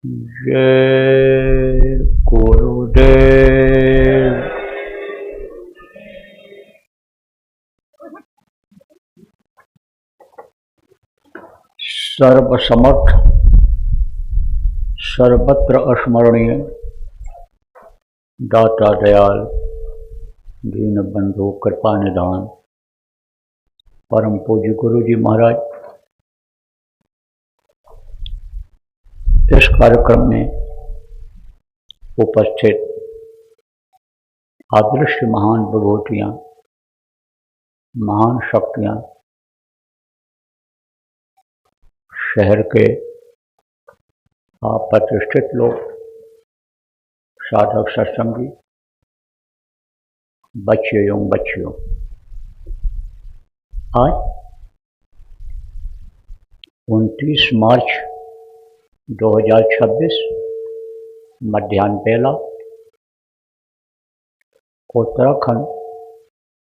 जय गुरुदेव। सर्वसमर्थ सर्वत्र स्मरणीय दाता दयाल दीनबंधु कृपा निधान परम पूज्य गुरु जी महाराज इस कार्यक्रम में उपस्थित अदृश्य महान विभूतियां, महान शक्तियां, शहर के प्रतिष्ठित लोग, साधक सत्संगी, बच्चे एवं बच्चियों, आज 29 मार्च 2026 मध्याह्न बेला उत्तराखंड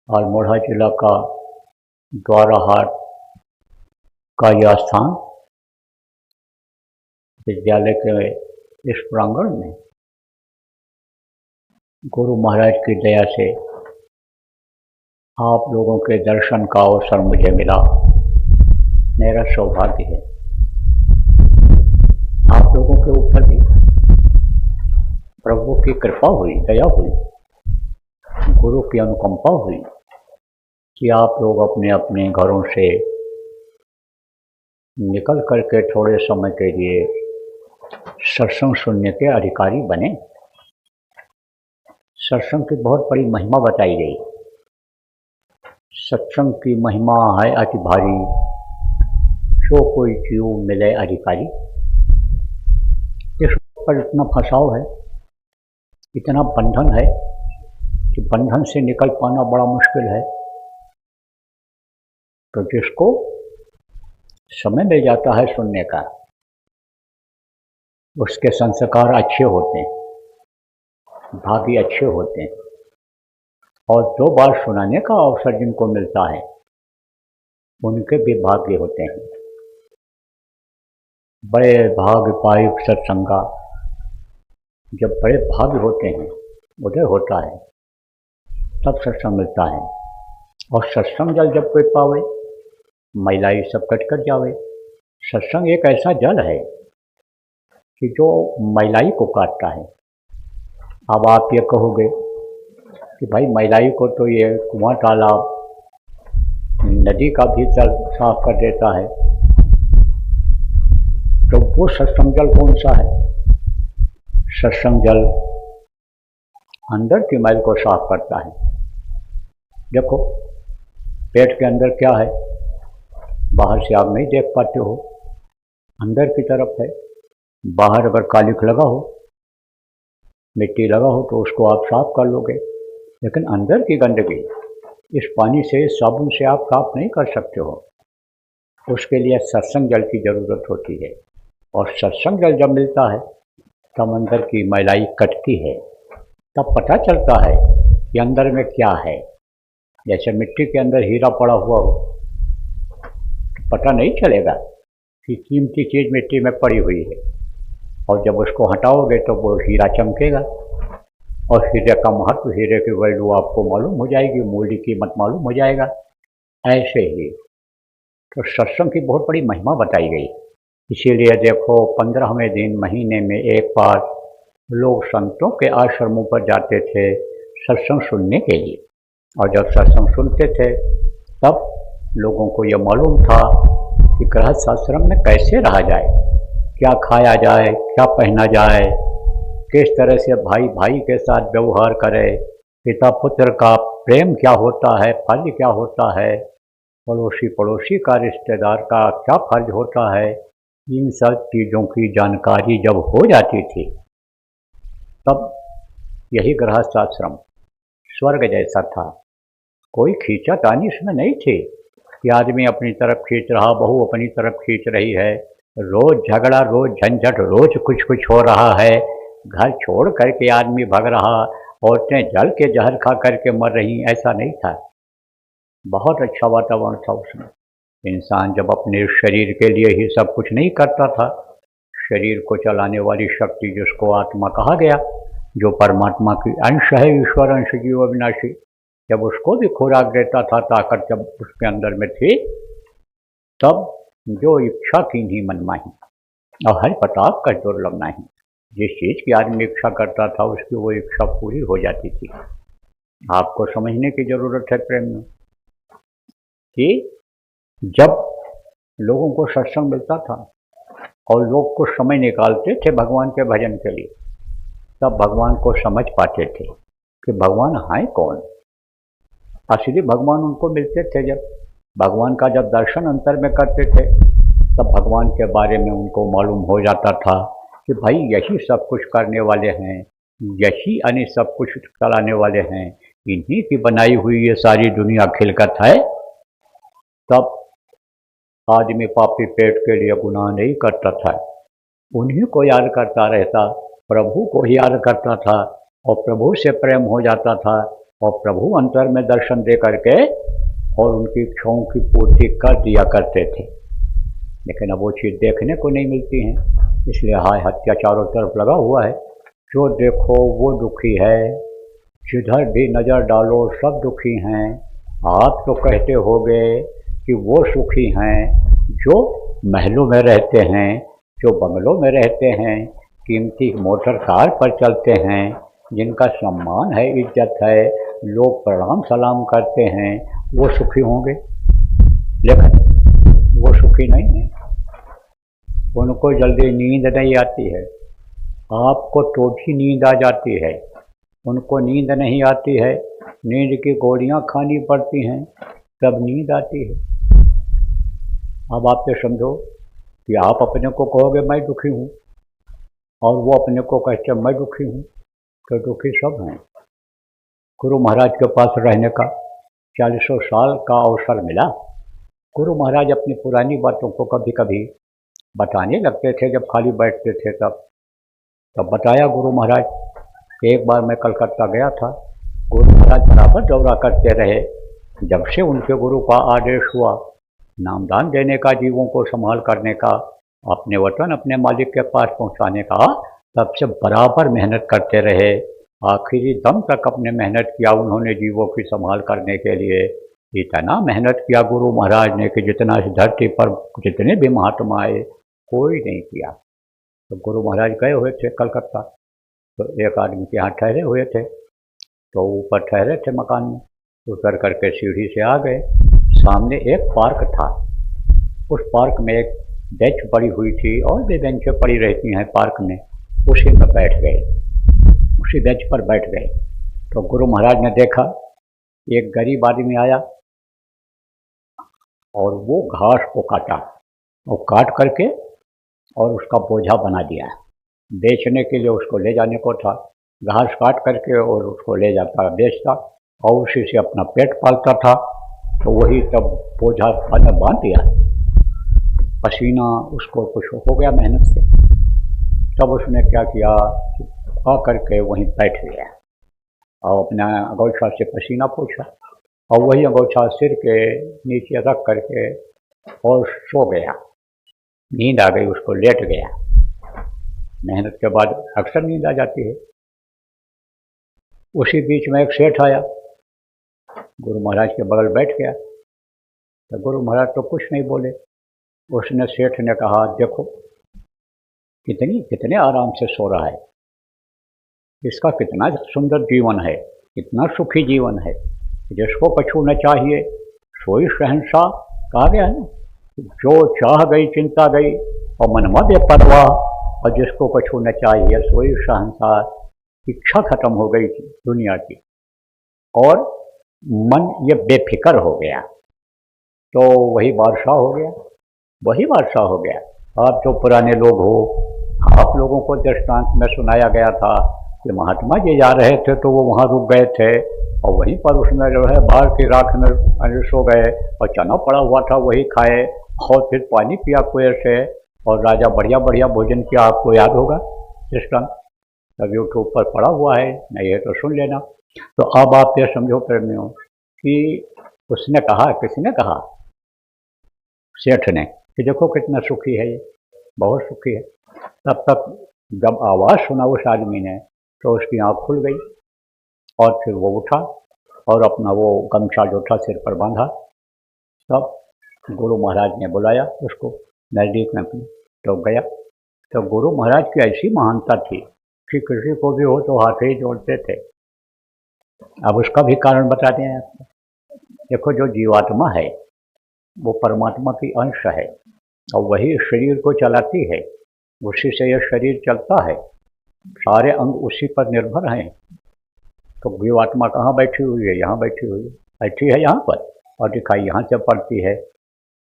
अल्मोड़ा जिला का द्वाराहाट का यह स्थान विद्यालय के इस प्रांगण में गुरु महाराज की दया से आप लोगों के दर्शन का अवसर मुझे मिला। मेरा सौभाग्य है। आप लोगों के ऊपर भी प्रभु की कृपा हुई, दया हुई, गुरु की अनुकंपा हुई कि आप लोग अपने अपने घरों से निकल करके थोड़े समय के लिए सत्संग सुनने के अधिकारी बने। सत्संग की बहुत बड़ी महिमा बताई गई। सत्संग की महिमा है अति भारी, जो कोई जीव मिले अधिकारी। इस पर इतना फंसाव है, इतना बंधन है कि बंधन से निकल पाना बड़ा मुश्किल है। तो जिसको समय मिल जाता है सुनने का, उसके संस्कार अच्छे होते हैं, भाग्य अच्छे होते हैं, और 2 बार सुनाने का अवसर जिनको मिलता है उनके भी भाग्य होते हैं। बड़े भाग्य पाई सत्संगा, जब बड़े भाग्य होते हैं, उदय होता है, तब सत्संग मिलता है। और सत्संग जल जब कोई पावे, महिलाई सब कट कर जावे। सत्संग एक ऐसा जल है कि जो महिलाई को काटता है। अब आप ये कहोगे कि भाई महिलाई को तो ये कुआं, तालाब, नदी का भी जल साफ कर देता है, तो वो सत्संग जल कौन सा है? सत्संग जल अंदर की मैल को साफ करता है। देखो, पेट के अंदर क्या है, बाहर से आप नहीं देख पाते हो, अंदर की तरफ है। बाहर अगर कालिख लगा हो, मिट्टी लगा हो, तो उसको आप साफ कर लोगे, लेकिन अंदर की गंदगी इस पानी से, साबुन से आप साफ नहीं कर सकते हो। उसके लिए सत्संग जल की ज़रूरत होती है। और सत्संग जल जब मिलता है तब अंदर की मैलाई कटती है, तब पता चलता है कि अंदर में क्या है। जैसे मिट्टी के अंदर हीरा पड़ा हुआ हो, तो पता नहीं चलेगा कि कीमती चीज़ मिट्टी में पड़ी हुई है, और जब उसको हटाओगे तो वो हीरा चमकेगा, और हीरे का महत्व, हीरे की वैल्यू आपको मालूम हो जाएगी, मूल्य की कीमत मालूम हो जाएगा। ऐसे ही तो सत्संग की बहुत बड़ी महिमा बताई गई। इसीलिए देखो, 15वें दिन महीने में एक बार लोग संतों के आश्रमों पर जाते थे सत्संग सुनने के लिए। और जब सत्संग सुनते थे तब लोगों को यह मालूम था कि गृहस्थ आश्रम में कैसे रहा जाए, क्या खाया जाए, क्या पहना जाए, किस तरह से भाई भाई के साथ व्यवहार करे, पिता पुत्र का प्रेम क्या होता है, फर्ज क्या होता है, पड़ोसी पड़ोसी का, रिश्तेदार का क्या फर्ज होता है। इन सब चीज़ों की जानकारी जब हो जाती थी, तब यही गृहस्थ आश्रम स्वर्ग जैसा था। कोई खींचातानी इसमें नहीं थी कि आदमी अपनी तरफ खींच रहा, बहू अपनी तरफ खींच रही है, रोज़ झगड़ा, रोज़ झंझट, रोज़ कुछ कुछ हो रहा है, घर छोड़ करके आदमी भाग रहा, औरतें जल के जहर खा करके मर रही। ऐसा नहीं था। बहुत अच्छा वातावरण था उसमें। इंसान जब अपने शरीर के लिए ही सब कुछ नहीं करता था, शरीर को चलाने वाली शक्ति जिसको आत्मा कहा गया, जो परमात्मा की अंश है, ईश्वर अंश जीव अविनाशी, जब उसको भी खुराक देता था, ताकत जब उसके अंदर में थी, तब जो इच्छा की नहीं मनमाही और हर प्रताप का दुर्लभ नहीं, जिस चीज़ की आदमी इच्छा करता था उसकी वो इच्छा पूरी हो जाती थी। आपको समझने की जरूरत है प्रेम में कि जब लोगों को सत्संग मिलता था और लोग कुछ समय निकालते थे भगवान के भजन के लिए, तब भगवान को समझ पाते थे कि भगवान हैं कौन। असली भगवान उनको मिलते थे। जब भगवान का जब दर्शन अंतर में करते थे, तब भगवान के बारे में उनको मालूम हो जाता था कि भाई यही सब कुछ करने वाले हैं, यही यानी सब कुछ चलाने वाले हैं, इन्हीं की बनाई हुई ये सारी दुनिया खिलकत है। तब आदमी पापी पेट के लिए गुनाह नहीं करता था, उन्हीं को याद करता रहता, प्रभु को ही याद करता था और प्रभु से प्रेम हो जाता था और प्रभु अंतर में दर्शन दे करके और उनकी इच्छाओं की पूर्ति कर दिया करते थे। लेकिन अब वो चीज़ देखने को नहीं मिलती है, इसलिए हाय हत्या चारों तरफ लगा हुआ है। जो देखो वो दुखी है, जिधर भी नज़र डालो सब दुखी हैं। आप तो कहते होगे कि वो सुखी हैं जो महलों में रहते हैं, जो बंगलों में रहते हैं, कीमती मोटर कार पर चलते हैं, जिनका सम्मान है, इज्जत है, लोग प्रणाम सलाम करते हैं, वो सुखी होंगे। लेकिन वो सुखी नहीं है, उनको जल्दी नींद नहीं आती है। आपको तो भी नींद आ जाती है, उनको नींद नहीं आती है। नींद की गोलियां खानी पड़ती हैं तब नींद आती है। अब आप ये समझो कि आप अपने को कहोगे मैं दुखी हूँ और वो अपने को कहते मैं दुखी हूँ, तो दुखी सब हैं। गुरु महाराज के पास रहने का 40 साल का अवसर मिला। गुरु महाराज अपनी पुरानी बातों को कभी कभी बताने लगते थे जब खाली बैठते थे, तब बताया गुरु महाराज। एक बार मैं कलकत्ता गया था, गुरु महाराज बराबर दौरा करते रहे। जब से उनके गुरु का आदेश हुआ नामदान देने का, जीवों को संभाल करने का, अपने वतन अपने मालिक के पास पहुंचाने का, तब से बराबर मेहनत करते रहे। आखिरी दम तक अपने मेहनत किया उन्होंने जीवों की संभाल करने के लिए। इतना मेहनत किया गुरु महाराज ने कि जितना इस धरती पर जितने भी महात्मा आए कोई नहीं किया। तो गुरु महाराज गए हुए थे कलकत्ता, तो एक आदमी के यहाँ ठहरे हुए थे, तो ऊपर ठहरे थे मकान में, उतर करके सीढ़ी से आ गए। सामने एक पार्क था, उस पार्क में एक बेंच पड़ी हुई थी और भी बेंचें पड़ी रहती हैं पार्क में, उसी में बैठ गए, उसी बेंच पर बैठ गए। तो गुरु महाराज ने देखा एक गरीब आदमी आया और वो घास को काटा, वो काट करके और उसका बोझा बना दिया, बेचने के लिए उसको ले जाने को था। घास काट करके और उसको ले जाता बेचता और उसी से अपना पेट पालता था। तो वही तब बोझा बांध दिया, पसीना उसको कुछ हो गया मेहनत से, तब उसने क्या किया, आ करके वहीं बैठ गया और अपना अंगोछा से पसीना पोंछा और वही अंगोछा सिर के नीचे रख करके और सो गया। नींद आ गई, उसको लेट गया। मेहनत के बाद अक्सर नींद आ जाती है। उसी बीच में एक सेठ आया, गुरु महाराज के बगल बैठ गया। तो गुरु महाराज तो कुछ नहीं बोले। उसने सेठ ने कहा देखो कितने आराम से सो रहा है, इसका कितना सुंदर जीवन है, कितना सुखी जीवन है। जिसको कछु न चाहिए सोई शहंशाह, कहा गया है ना, जो चाह गई चिंता गई और मनमा बेपरवाह, और जिसको कछु न चाहिए सोई शहंशाह। इच्छा खत्म हो गई थी दुनिया की और मन ये बेफिक्र हो गया, तो वही बादशाह हो गया, वही बादशाह हो गया। आप जो पुराने लोग हो, आप लोगों को दृष्टांत में सुनाया गया था कि महात्मा जी जा रहे थे तो वो वहाँ रुक गए थे और वहीं पर उसमें जो है बाहर की राख में सो गए और चना पड़ा हुआ था वही खाए और फिर पानी पिया कुएं से और राजा बढ़िया बढ़िया भोजन किया। आपको याद होगा दृष्टांत, सभी के ऊपर पड़ा हुआ है, नहीं है तो सुन लेना। तो अब आप ये समझो प्रेमियों कि उसने कहा, किसने कहा, सेठ ने, कि देखो कितना सुखी है ये, बहुत सुखी है। तब तक जब आवाज़ सुना उस आदमी ने तो उसकी आँख खुल गई और फिर वो उठा और अपना वो गमछा जो था सिर पर बांधा। तब गुरु महाराज ने बुलाया उसको नज़दीक में अपने, तो गया। तो गुरु महाराज की ऐसी महानता थी कि किसी को भी हो तो हाथ ही जोड़ते थे। अब उसका भी कारण बताते हैं आपको। देखो, जो जीवात्मा है वो परमात्मा की अंश है और वही शरीर को चलाती है, उसी से यह शरीर चलता है, सारे अंग उसी पर निर्भर हैं। तो जीवात्मा कहाँ बैठी हुई है? यहाँ बैठी हुई है, बैठी है यहाँ पर और दिखाई यहाँ से पड़ती है।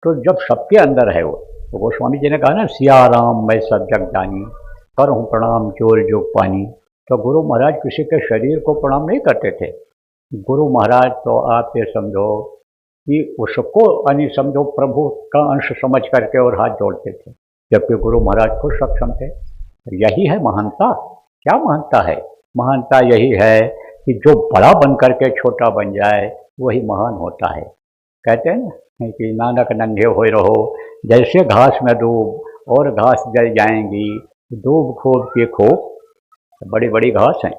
तो जब सबके अंदर है वो, तो गोस्वामी जी ने कहा ना, सिया राम मैं सब जग जानी, करहूँ प्रणाम चोर जोग पानी। तो गुरु महाराज किसी के शरीर को प्रणाम नहीं करते थे। गुरु महाराज तो आप ये समझो कि उसको यानी समझो प्रभु का अंश समझ करके और हाथ जोड़ते थे, जबकि गुरु महाराज खुद सक्षम थे। यही है महानता। क्या महानता है? महानता यही है कि जो बड़ा बन करके छोटा बन जाए वही महान होता है। कहते हैं ना कि नानक नन्हे होए रहो, जैसे घास में डूब और घास जल जाएंगी, डूब खूब के खूब। बड़ी बड़ी घास हैं,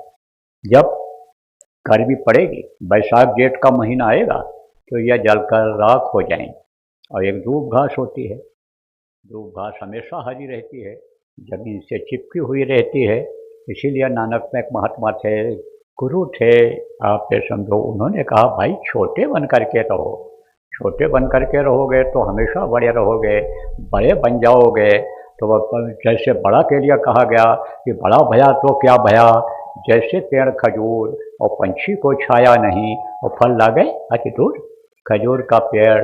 जब गर्मी पड़ेगी, बैसाख जेठ का महीना आएगा तो यह जलकर राख हो जाएंगे। और एक दूब घास होती है, दूब घास हमेशा हरी रहती है, जमीन से चिपकी हुई रहती है। इसीलिए नानक में एक महात्मा थे, गुरु थे, आप ये समझो, उन्होंने कहा भाई छोटे बन करके रहो, छोटे बन करके रहोगे तो हमेशा बड़े रहोगे, बड़े बन जाओगे। तो जैसे बड़ा के लिए कहा गया कि बड़ा भया तो क्या भया, जैसे पेड़ खजूर और पंछी को छाया नहीं और फल लागे अति दूर। खजूर का पेड़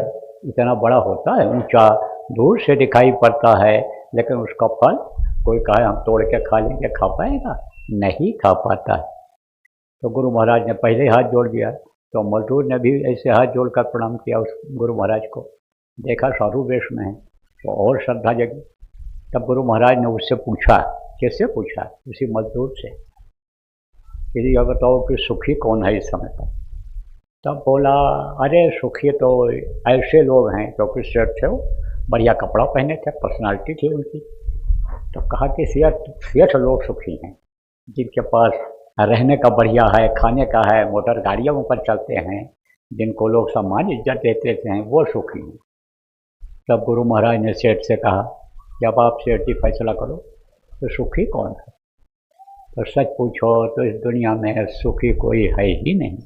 इतना बड़ा होता है, ऊंचा, दूर से दिखाई पड़ता है, लेकिन उसका फल कोई कहे हम तोड़ के खा लेंगे, खा पाएगा? नहीं खा पाता है। तो गुरु महाराज ने पहले हाथ जोड़ दिया, तो मजदूर ने भी ऐसे हाथ जोड़कर प्रणाम किया उस गुरु महाराज को। देखा साधु वेश में है तो और श्रद्धा जगी। तब गुरु महाराज ने उससे पूछा, कैसे पूछा? उसी मजदूर से, यदि यह बताओ कि सुखी कौन है इस समय पर? तब बोला, अरे सुखी तो ऐसे लोग हैं जो कि सेठ थे, वो बढ़िया कपड़ा पहने थे, पर्सनालिटी थी उनकी। तो कहा कि सेठ लोग सुखी हैं, जिनके पास रहने का बढ़िया है, खाने का है, मोटर गाड़ियों पर चलते हैं, जिनको लोग सम्मान इज्जत देते हैं, वो सुखी हैं। तब गुरु महाराज ने सेठ से कहा, जब आप सेठ जी फैसला करो तो सुखी कौन है? तो सच पूछो तो इस दुनिया में सुखी कोई है ही नहीं।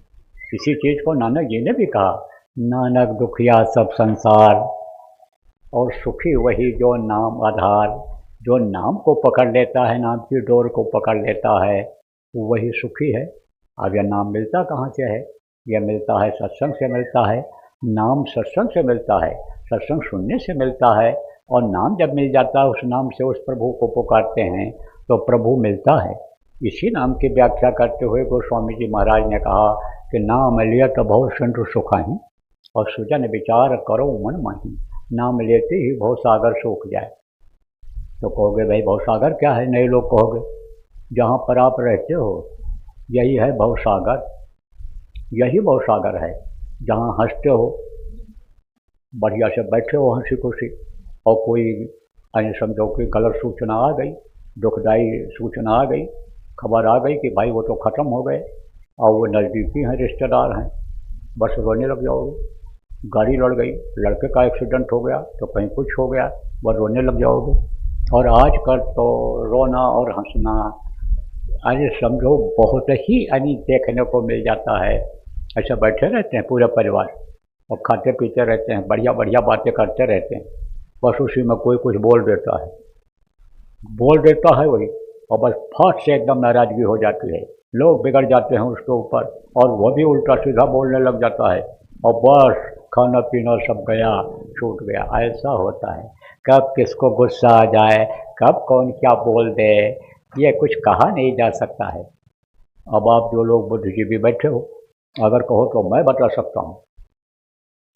इसी चीज़ को नानक जी ने भी कहा, नानक दुखिया सब संसार, और सुखी वही जो नाम आधार, जो नाम को पकड़ लेता है, नाम की डोर को पकड़ लेता है, वही सुखी है। अब यह नाम मिलता कहाँ से है? यह मिलता है सत्संग से मिलता है। नाम सत्संग से मिलता है, सत्संग सुनने से मिलता है। और नाम जब मिल जाता है, उस नाम से उस प्रभु को पुकारते हैं तो प्रभु मिलता है। इसी नाम की व्याख्या करते हुए गोस्वामी जी महाराज ने कहा कि नाम लियत बहु संतु सुखाही और सुजन विचार करो मन माही। नाम लेते ही भवसागर सूख जाए। तो कहोगे भाई भवसागर क्या है? नए लोग कहोगे, जहाँ पर आप रहते हो यही है भवसागर, यही भवसागर है। जहाँ हंसते हो, बढ़िया से बैठे हो हंसी खुशी, और कोई अन्य समझो कि गलत सूचना आ गई, दुखदायी सूचना आ गई, खबर आ गई कि भाई वो तो ख़त्म हो गए और वो नज़दीकी हैं, रिश्तेदार हैं, बस रोने लग जाओगे। गाड़ी लड़ गई, लड़के का एक्सीडेंट हो गया तो कहीं कुछ हो गया, बस रोने लग जाओगे। और आजकल तो रोना और हंसना अरे समझो बहुत ही यानी देखने को मिल जाता है। ऐसे बैठे रहते हैं पूरे परिवार और खाते पीते रहते हैं, बढ़िया बढ़िया बातें करते रहते हैं, बस उसी में कोई कुछ बोल देता है वही, और बस फट से एकदम नाराज़गी हो जाती है, लोग बिगड़ जाते हैं उसके ऊपर और वो भी उल्टा सीधा बोलने लग जाता है और बस खाना पीना सब गया, छूट गया। ऐसा होता है, कब किसको गुस्सा आ जाए, कब कौन क्या बोल दे, ये कुछ कहा नहीं जा सकता है। अब आप जो लोग बुद्धिजीवी बैठे हो, अगर कहो तो मैं बता सकता हूँ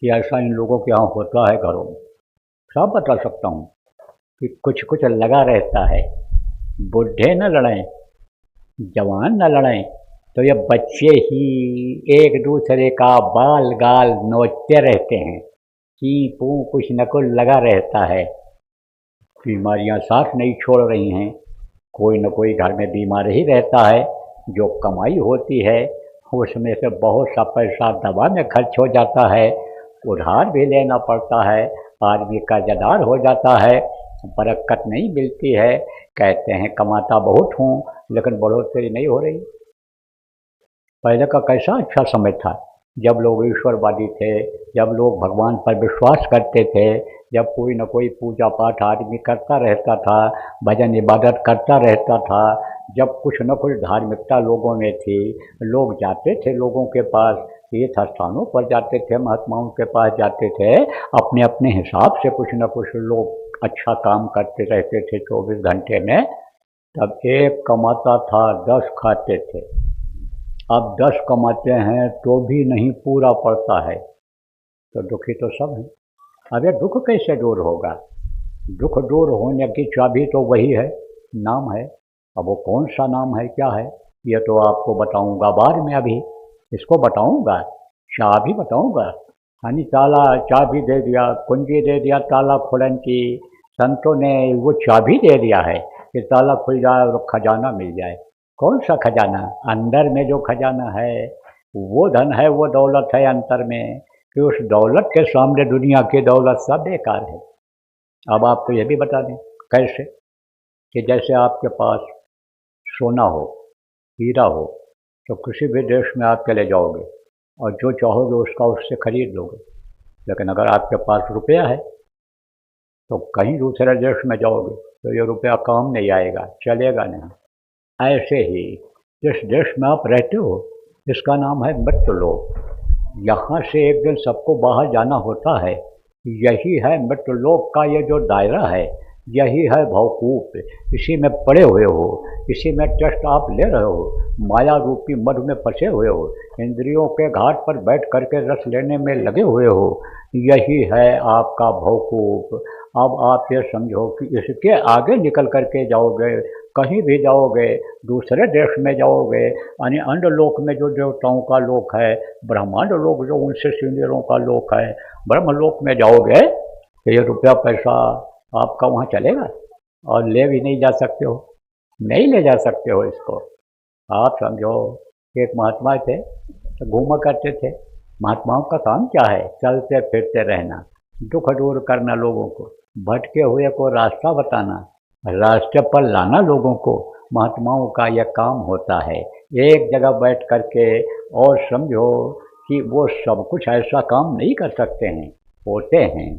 कि ऐसा इन लोगों के यहाँ होता है घरों में। सब बता सकता हूँ कि कुछ कुछ लगा रहता है। बूढ़े न लड़ें, जवान न लड़ें, तो ये बच्चे ही एक दूसरे का बाल गाल नोचते रहते हैं, ची पू कुछ न कुछ लगा रहता है। बीमारियां साथ नहीं छोड़ रही हैं। कोई न कोई घर में बीमार ही रहता है। जो कमाई होती है उसमें से बहुत सा पैसा दवा में खर्च हो जाता है, उधार भी लेना पड़ता है, आदमी कर्जदार हो जाता है, बरकत नहीं मिलती है। कहते हैं कमाता बहुत हूँ लेकिन बढ़ोतरी नहीं हो रही। पहले का कैसा अच्छा समय था, जब लोग ईश्वरवादी थे, जब लोग भगवान पर विश्वास करते थे, जब कोई न कोई पूजा पाठ आदमी करता रहता था, भजन इबादत करता रहता था, जब कुछ न कुछ धार्मिकता लोगों में थी, लोग जाते थे लोगों के पास, तीर्थ स्थानों पर जाते थे, महात्माओं के पास जाते थे, अपने अपने हिसाब से कुछ न कुछ लोग अच्छा काम करते रहते थे 24 घंटे में। तब एक कमाता था 10 खाते थे। अब 10 कमाते हैं तो भी नहीं पूरा पड़ता है, तो दुखी तो सब हैं। अब ये दुख कैसे दूर होगा? दुख दूर होने की चाबी तो वही है, नाम है। अब वो कौन सा नाम है, क्या है, ये तो आपको बताऊंगा बाद में। अभी इसको बताऊंगा, चाबी बताऊंगा। यानी ताला चाबी दे दिया, कुंजी दे दिया ताला खुलन की, संतों ने वो चाबी दे दिया है कि ताला खुल जाए और खजाना मिल जाए। कौन सा खजाना? अंदर में जो खजाना है वो धन है, वो दौलत है अंतर में, कि उस दौलत के सामने दुनिया की दौलत सब बेकार है। अब आपको ये भी बता दें कैसे, कि जैसे आपके पास सोना हो, हीरा हो, तो किसी भी देश में आप चले जाओगे और जो चाहोगे उसका उससे खरीद लोगे। लेकिन अगर आपके पास रुपया है तो कहीं दूसरे देश में जाओगे तो ये रुपया काम नहीं आएगा, चलेगा नहीं। ऐसे ही जिस देश में आप रहते हो इसका नाम है मृत्युलोक। यहाँ से एक दिन सबको बाहर जाना होता है। यही है मृत्युलोक का ये जो दायरा है, यही है भवकूप। इसी में पड़े हुए हो, इसी में कष्ट आप ले रहे हो, माया रूपी मध में फंसे हुए हो, इंद्रियों के घाट पर बैठ करके रस लेने में लगे हुए हो। यही है आपका भवकूप। अब आप ये समझो कि इसके आगे निकल करके जाओगे, कहीं भी जाओगे, दूसरे देश में जाओगे, यानी अंड लोक में जो देवताओं का लोक है, ब्रह्मांड लोक जो उनसे सीनियरों का लोक है, ब्रह्मलोक में जाओगे तो ये रुपया पैसा आपका वहाँ चलेगा और ले भी नहीं जा सकते हो, नहीं ले जा सकते हो इसको। आप समझो एक महात्मा थे तो घूमा करते थे। महात्माओं का काम क्या है? चलते फिरते रहना, दुख दूर करना लोगों को, भटके हुए को रास्ता बताना, रास्ते पर लाना लोगों को। महात्माओं का यह काम होता है। एक जगह बैठ करके और समझो कि वो सब कुछ ऐसा काम नहीं कर सकते हैं, होते हैं।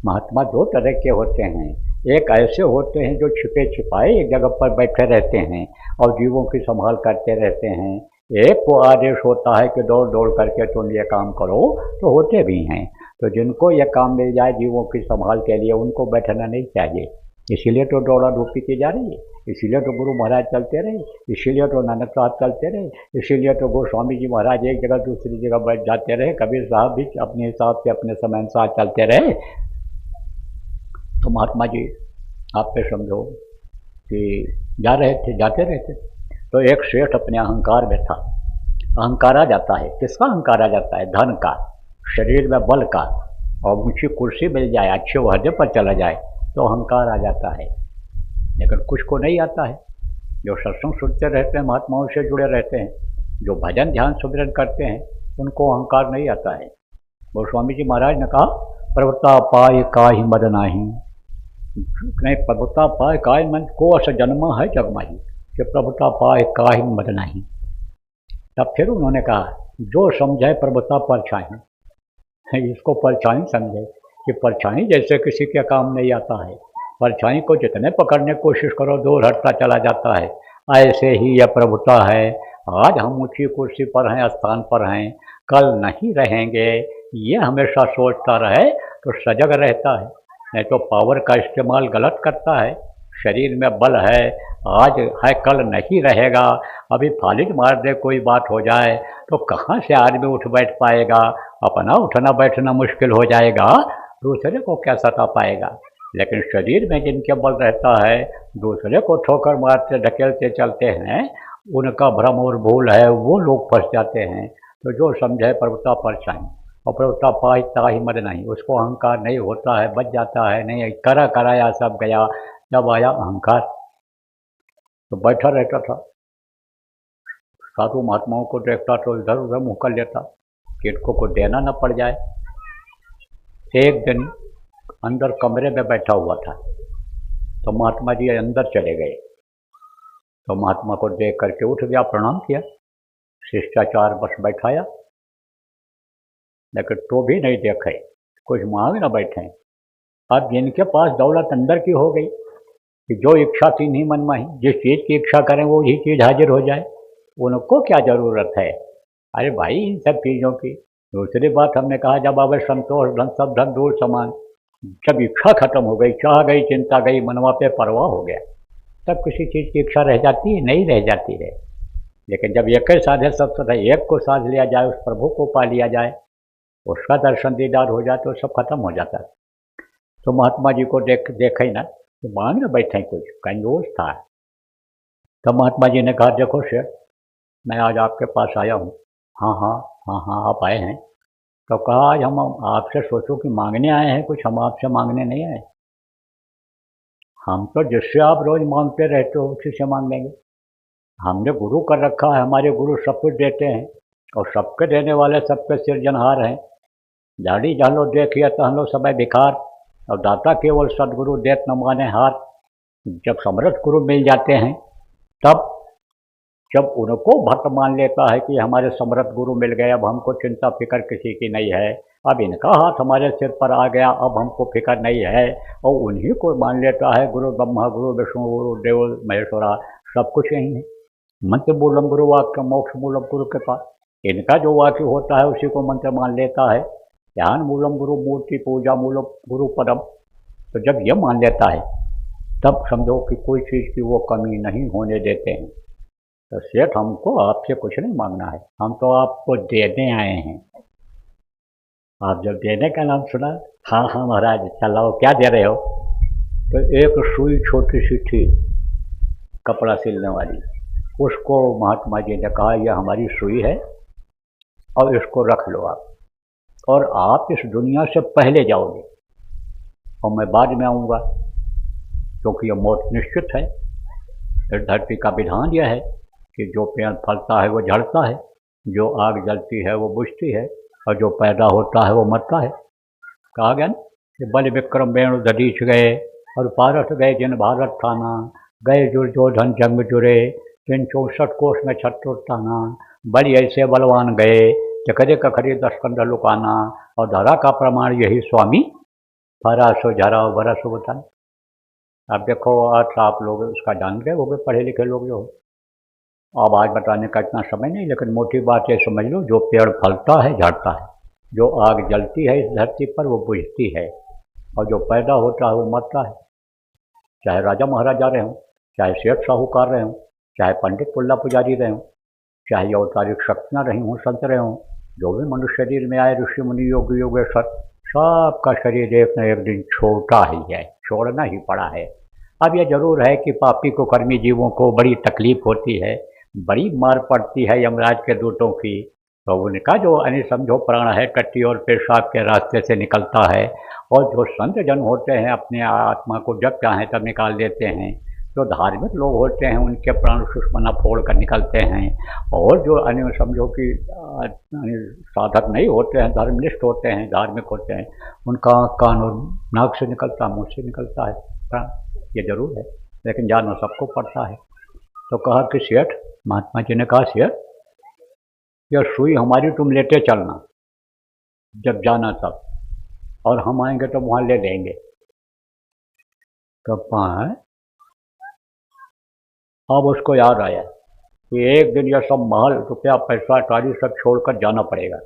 महात्मा दो तरह के होते हैं। एक ऐसे होते हैं जो छिपे छिपाए एक जगह पर बैठे रहते हैं और जीवों की संभाल करते रहते हैं। एक को आदेश होता है कि दौड़ दौड़ करके तुम ये काम करो, तो होते भी हैं। तो जिनको यह काम मिल जाए जीवों की संभाल के लिए, उनको बैठना नहीं चाहिए। इसीलिए तो दौड़ा धूपी की जा रही है, इसीलिए तो गुरु महाराज चलते रहे, इसीलिए तो नानक साहब चलते रहे, इसीलिए तो गोस्वामी जी महाराज एक जगह दूसरी जगह बैठ जाते रहे, कबीर साहब भी अपने हिसाब से अपने समय अनुसार चलते रहे। तो महात्मा जी आप पे समझो कि जा रहे थे, जाते रहते। तो एक सेठ अपने अहंकार में था। अहंकार आ जाता है, किसका अहंकार आ जाता है? धन का, शरीर में बल का, और ऊँची कुर्सी मिल जाए, अच्छे ओहदे पर चला जाए तो अहंकार आ जाता है। लेकिन कुछ को नहीं आता है। जो सत्संग सुनते रहते हैं, महात्माओं से जुड़े रहते हैं, जो भजन ध्यान सुमिरन करते हैं, उनको अहंकार नहीं आता है। गोस्वामी जी महाराज ने कहा, प्रभुता पाए काहि मद नाही, नहीं प्रभुता पाए काहि मन को अस जन्मा है जगमाही, कि प्रभुता पाए काहि मद नाही। तब फिर उन्होंने कहा, जो समझे प्रभुता परछाई, इसको परछाई समझे कि परछाई जैसे किसी के काम नहीं आता है। परछाई को जितने पकड़ने की कोशिश करो दूर हटता चला जाता है। ऐसे ही यह प्रभुता है। आज हम ऊंची कुर्सी पर हैं, स्थान पर हैं, कल नहीं रहेंगे, ये हमेशा सोचता रहे तो सजग रहता है। नहीं तो पावर का इस्तेमाल गलत करता है। शरीर में बल है, आज है कल नहीं रहेगा। अभी फालिज मार दे कोई बात हो जाए तो कहाँ से आदमी उठ बैठ पाएगा? अपना उठना बैठना मुश्किल हो जाएगा, दूसरे को क्या सता पाएगा? लेकिन शरीर में जिनके बल रहता है, दूसरे को ठोकर मारते ढकेलते चलते हैं, उनका भ्रम और भूल है, वो लोग फंस जाते हैं। तो जो समझे प्रभुता परछाई, और प्रभुता पाई ताहि मद नहीं, उसको अहंकार नहीं होता है, बच जाता है। नहीं करा कराया सब गया, जब आया अहंकार तो बैठा रहता था, साधु महात्माओं को देखता तो इधर उधर मुँह कर लेता कि इनको को देना न पड़ जाए। एक दिन अंदर कमरे में बैठा हुआ था तो महात्मा जी अंदर चले गए, तो महात्मा को देख करके उठ गया, प्रणाम किया, शिष्टाचार बस बैठाया, लेकिन तो भी नहीं देखे, कुछ मांग न बैठे। अब जिनके पास दौलत अंदर की हो गई कि जो इच्छा थी नहीं मन में ही, जिस चीज़ की इच्छा करें वो ही चीज़ हाजिर हो जाए, उनको क्या ज़रूरत है? अरे भाई इन सब चीज़ों की। दूसरी बात हमने कहा जब आवे संतोष धन सब धन दूर समान, जब इच्छा खत्म हो गई, चाह गई, चिंता गई, मनवा पे परवाह हो गया, तब किसी चीज़ की इच्छा रह जाती है? नहीं रह जाती है। लेकिन जब एक ही साधे सब सदा एक को साध लिया जाए, उस प्रभु को पा लिया जाए, उसका दर्शन दीदार हो जाए तो सब खत्म हो जाता है। तो महात्मा जी को देखा ही ना तो मांग न बैठे, कुछ कंजूस था। तो महात्मा जी ने कहा देखो शेठ, मैं आज आपके पास आया हूँ। हाँ हाँ हाँ हाँ आप आए हैं। तो कहा आज हम आपसे सोचो कि मांगने आए हैं कुछ, हम आपसे मांगने नहीं आए। हम तो जिससे आप रोज मांगते रहते हो उसी से मांग लेंगे। हमने गुरु कर रखा है, हमारे गुरु सब कुछ देते हैं और सबके देने वाले सबके सिरजनहार हैं। झाड़ी झालो देखिए तो हम लोग सब भिखार, और दाता केवल सदगुरु देत न माने हार। जब समर्थ गुरु मिल जाते हैं तब जब उनको भक्त मान लेता है कि हमारे समर्थ गुरु मिल गए, अब हमको चिंता फिक्र किसी की नहीं है, अब इनका हाथ हमारे सिर पर आ गया, अब हमको फिक्र नहीं है, और उन्हीं को मान लेता है गुरु ब्रह्मा गुरु विष्णु गुरु देव महेश्वरा, सब कुछ यही है। मंत्र मूलम गुरु वाक्य मोक्ष मूलम गुरु के पास, इनका जो वाक्य होता है उसी को मंत्र मान लेता है। ध्यान मूलम गुरु मूर्ति पूजा मूलम गुरु पदम। तो जब यह मान लेता है तब समझो कि कोई चीज़ की वो कमी नहीं होने देते हैं। तो सेठ हमको आपसे कुछ नहीं मांगना है, हम तो आपको देने आए हैं। आप जब देने का नाम सुना, हाँ हाँ महाराज चलाओ, क्या दे रहे हो? तो एक सुई छोटी सी थी कपड़ा सिलने वाली, उसको महात्मा जी ने कहा यह हमारी सुई है और इसको रख लो आप, और आप इस दुनिया से पहले जाओगे और मैं बाद में आऊँगा, क्योंकि यह मौत निश्चित है। इस धरती का विधान यह है कि जो पेड़ फलता है वो झड़ता है, जो आग जलती है वो बुझती है, और जो पैदा होता है वो मरता है। कहा गया ना कि बल विक्रम वेणु दधीच गए और पारस गए जिन भारत थाना, गए दुर्योधन जंग जुरे जिन 64 कोष में छत्रोत्ताना, बल ऐसे बलवान गए चकरे कखरी 10 कंधा लुकाना, और धरा का प्रमाण यही स्वामी फरा सो झरा वरा सो बताना। अब देखो आज आप लोग उसका जान गए होगे, पढ़े लिखे लोग जो हो। अब आज बताने का इतना समय नहीं, लेकिन मोटी बात ये समझ लो, जो पेड़ फलता है झड़ता है, जो आग जलती है इस धरती पर वो बुझती है, और जो पैदा होता है वो मरता है। चाहे राजा महाराजा रहे हों, चाहे सेठ साहूकार रहे हों, चाहे पंडित पुल्ला पुजारी रहे हों, चाहे अवतारिक शक्तियाँ रही हों, संत रहे हों, जो भी मनुष्य शरीर में आए, ऋषि मुनि योगी योगेश्वर, सबका शरीर एक न एक दिन छोटा ही है, छोड़ना ही पड़ा है। अब यह जरूर है कि पापी को कर्मी जीवों को बड़ी तकलीफ होती है, बड़ी मार पड़ती है यमराज के दूतों की। तो उनका जो समझो प्राण है टट्टी और पेशाब के रास्ते से निकलता है, और जो संत जन होते हैं अपने आत्मा को जब चाहें तब निकाल देते हैं। जो धार्मिक लोग होते हैं उनके प्राण सुषमना फोड़ कर निकलते हैं, और जो समझो कि साधक नहीं होते हैं, धर्मनिष्ठ होते हैं, धार्मिक होते हैं, उनका कान और नाक से निकलता, मुँह से निकलता है प्राण, ये जरूर है, लेकिन जानना सबको पड़ता है। तो कहा कि सेठ, महात्मा जी ने कहा सेठ यह सुई हमारी तुम लेते चलना जब जाना तब, और हम आएंगे तो वहाँ ले लेंगे। तो पाए अब उसको याद आया कि एक दिन यह सब महल रुपया पैसा टाड़ी सब छोड़कर जाना पड़ेगा।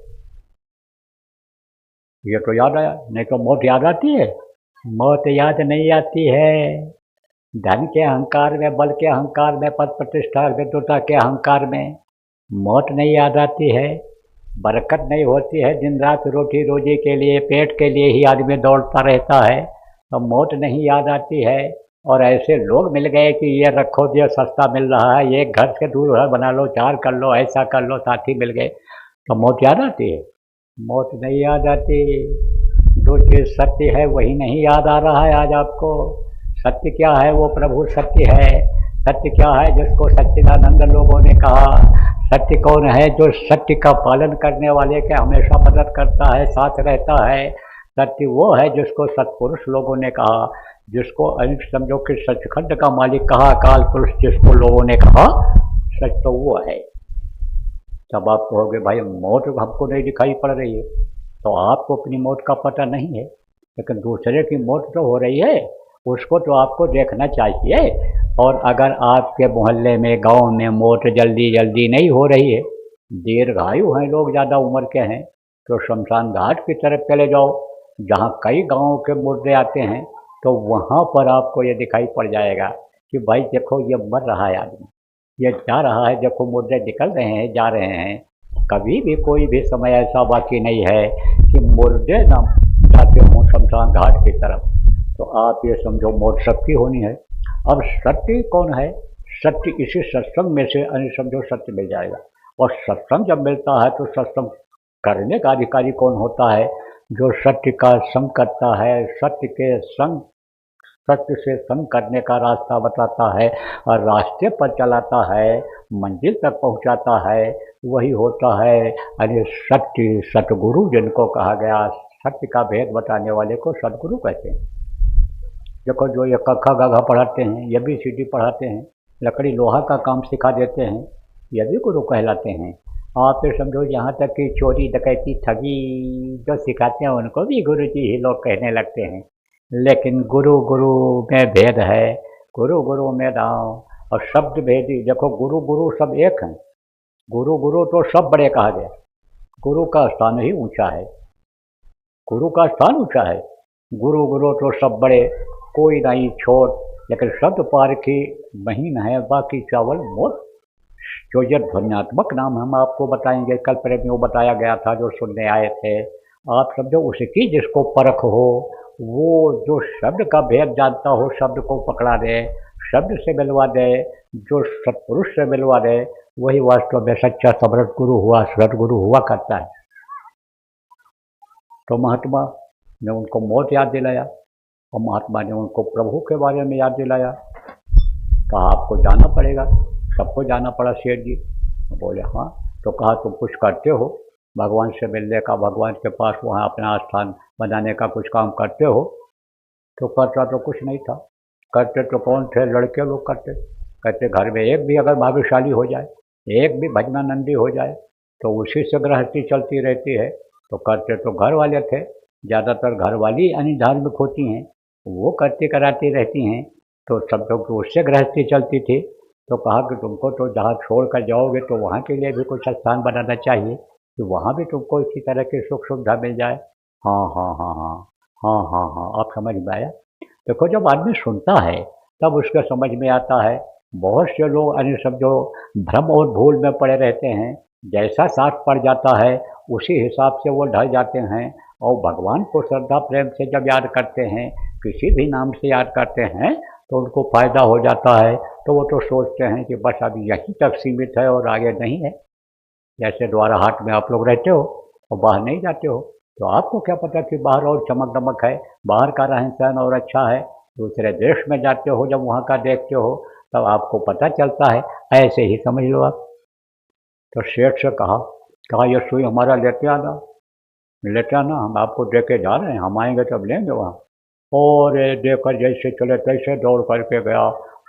ये तो याद आया, नहीं तो मौत याद आती है? मौत याद नहीं आती है। धन के अहंकार में, बल के अहंकार में, पद प्रतिष्ठा विद्वता के अहंकार में मौत नहीं याद आती है। बरकत नहीं होती है, दिन रात रोटी रोजी के लिए, पेट के लिए ही आदमी दौड़ता रहता है, तो मौत नहीं याद आती है। और ऐसे लोग मिल गए कि ये रखो, ये सस्ता मिल रहा है, ये घर से दूर घर बना लो, 4 कर लो, ऐसा कर लो, साथी मिल गए, तो मौत याद आती है? मौत नहीं याद आती। जो चीज़ सत्य है वही नहीं याद आ रहा है आज आपको। सत्य क्या है? वो प्रभु सत्य है। सत्य क्या है? जिसको सच्चिदानंद लोगों ने कहा। सत्य कौन है? जो सत्य का पालन करने वाले के हमेशा मदद करता है, साथ रहता है। सत्य वो है जिसको सत्पुरुष लोगों ने कहा, जिसको समझो कि सचखंड का मालिक कहा, अकाल पुरुष जिसको लोगों ने कहा, सच तो वो है। तब आप कहोगे भाई मौत हमको नहीं दिखाई पड़ रही है, तो आपको अपनी मौत का पता नहीं है, लेकिन दूसरे की मौत तो हो रही है, उसको तो आपको देखना चाहिए। और अगर आपके मोहल्ले में, गांव में मौत जल्दी जल्दी नहीं हो रही है, दीर्घायु हैं लोग, ज़्यादा उम्र के हैं, तो शमशान घाट की तरफ चले जाओ, जहाँ कई गाँवों के मुर्दे आते हैं, तो वहाँ पर आपको ये दिखाई पड़ जाएगा कि भाई देखो ये मर रहा है आदमी, ये जा रहा है, देखो मुर्दे निकल रहे हैं, जा रहे हैं। कभी भी कोई भी समय ऐसा बाकी नहीं है कि मुर्दे न जाते हों शमशान घाट की तरफ। तो आप ये समझो मौत सबकी होनी है। अब सत्य कौन है? सत्य इसी सत्संग में से समझो सत्य मिल जाएगा। और सत्संग जब मिलता है तो सत्संग करने का अधिकारी कौन होता है? जो सत्य का संग करता है, सत्य के संग, सत्य से संग करने का रास्ता बताता है और रास्ते पर चलाता है, मंजिल तक पहुंचाता है, वही होता है सत्य, सतगुरु जिनको कहा गया। सत्य का भेद बताने वाले को सतगुरु कहते हैं। देखो जो ये कखा गघा पढ़ाते हैं, ये भी सीढ़ी पढ़ाते हैं, लकड़ी लोहा का काम सिखा देते हैं, ये भी गुरु कहलाते हैं। आप ये समझो यहाँ तक कि चोरी डकैती ठगी जो सिखाते हैं उनको भी गुरु जी ही लोग कहने लगते हैं। लेकिन गुरु गुरु में भेद है, गुरु गुरु में दाव और शब्द भेदी। देखो गुरु गुरु सब एक हैं, गुरु गुरु तो सब बड़े कहा गया, गुरु का स्थान ही ऊंचा है, गुरु का स्थान ऊंचा है। गुरु गुरु तो सब बड़े, कोई नहीं छोड़, लेकिन शब्द पार की महीन है, बाकी चावल मोट। जो ये ध्वन्यात्मक नाम हम आपको बताएंगे, कल प्रेमियों बताया गया था जो सुनने आए थे, आप समझो उसकी जिसको परख हो, वो जो शब्द का भेद जानता हो, शब्द को पकड़ा दे, शब्द से मिलवा दे, जो सत्पुरुष से मिलवा दे, वही वास्तव में सच्चा समर्थ गुरु हुआ, सदगुरु हुआ करता है। तो महात्मा ने उनको मौत याद दिलाया और महात्मा ने उनको प्रभु के बारे में याद दिलाया। कहा आपको जाना पड़ेगा, सबको जाना पड़ा सेठ जी। बोले हाँ। तो कहा तुम कुछ करते हो भगवान से मिलने का, भगवान के पास वहाँ अपना स्थान बनाने का कुछ काम करते हो? तो करता तो कुछ नहीं था। करते तो कौन थे? लड़के लोग करते। कहते घर में एक भी अगर भाग्यशाली हो जाए, एक भी भजनानंदी हो जाए, तो उसी से गृहस्थी चलती रहती है। तो करते तो घर वाले थे, ज़्यादातर घर वाली धार्मिक होती हैं, वो करती कराती रहती हैं, तो सब लोग उससे गृहस्थी चलती थी। तो कहा कि तुमको तो जहाँ छोड़ कर जाओगे तो वहाँ के लिए भी कुछ स्थान बनाना चाहिए कि वहाँ भी तुमको इसी तरह की सुख सुविधा मिल जाए। हाँ हाँ हाँ हाँ हाँ हाँ हाँ, आप समझ में आया? देखो जब आदमी सुनता है तब उसके समझ में आता है। बहुत से लोग समझो भ्रम और भूल में पड़े रहते हैं, जैसा साथ पड़ जाता है उसी हिसाब से वो ढल जाते हैं। और भगवान को श्रद्धा प्रेम से जब याद करते हैं, किसी भी नाम से याद करते हैं, तो उनको फ़ायदा हो जाता है। तो वो तो सोचते हैं कि बस अभी यहीं तक सीमित है और आगे नहीं है। जैसे द्वारा हाट में आप लोग रहते हो और बाहर नहीं जाते हो, तो आपको क्या पता कि बाहर और चमक दमक है, बाहर का रहन सहन और अच्छा है। दूसरे देश में जाते हो, जब वहाँ का देखते हो तब आपको पता चलता है। ऐसे ही समझ लो आप। तो सेठ से कहा ये सुई हमारा लेते आना, हम आपको दे के जा रहे हैं, हम आएंगे तब लेंगे वहाँ। और देकर जैसे चले तैसे दौड़ करके गया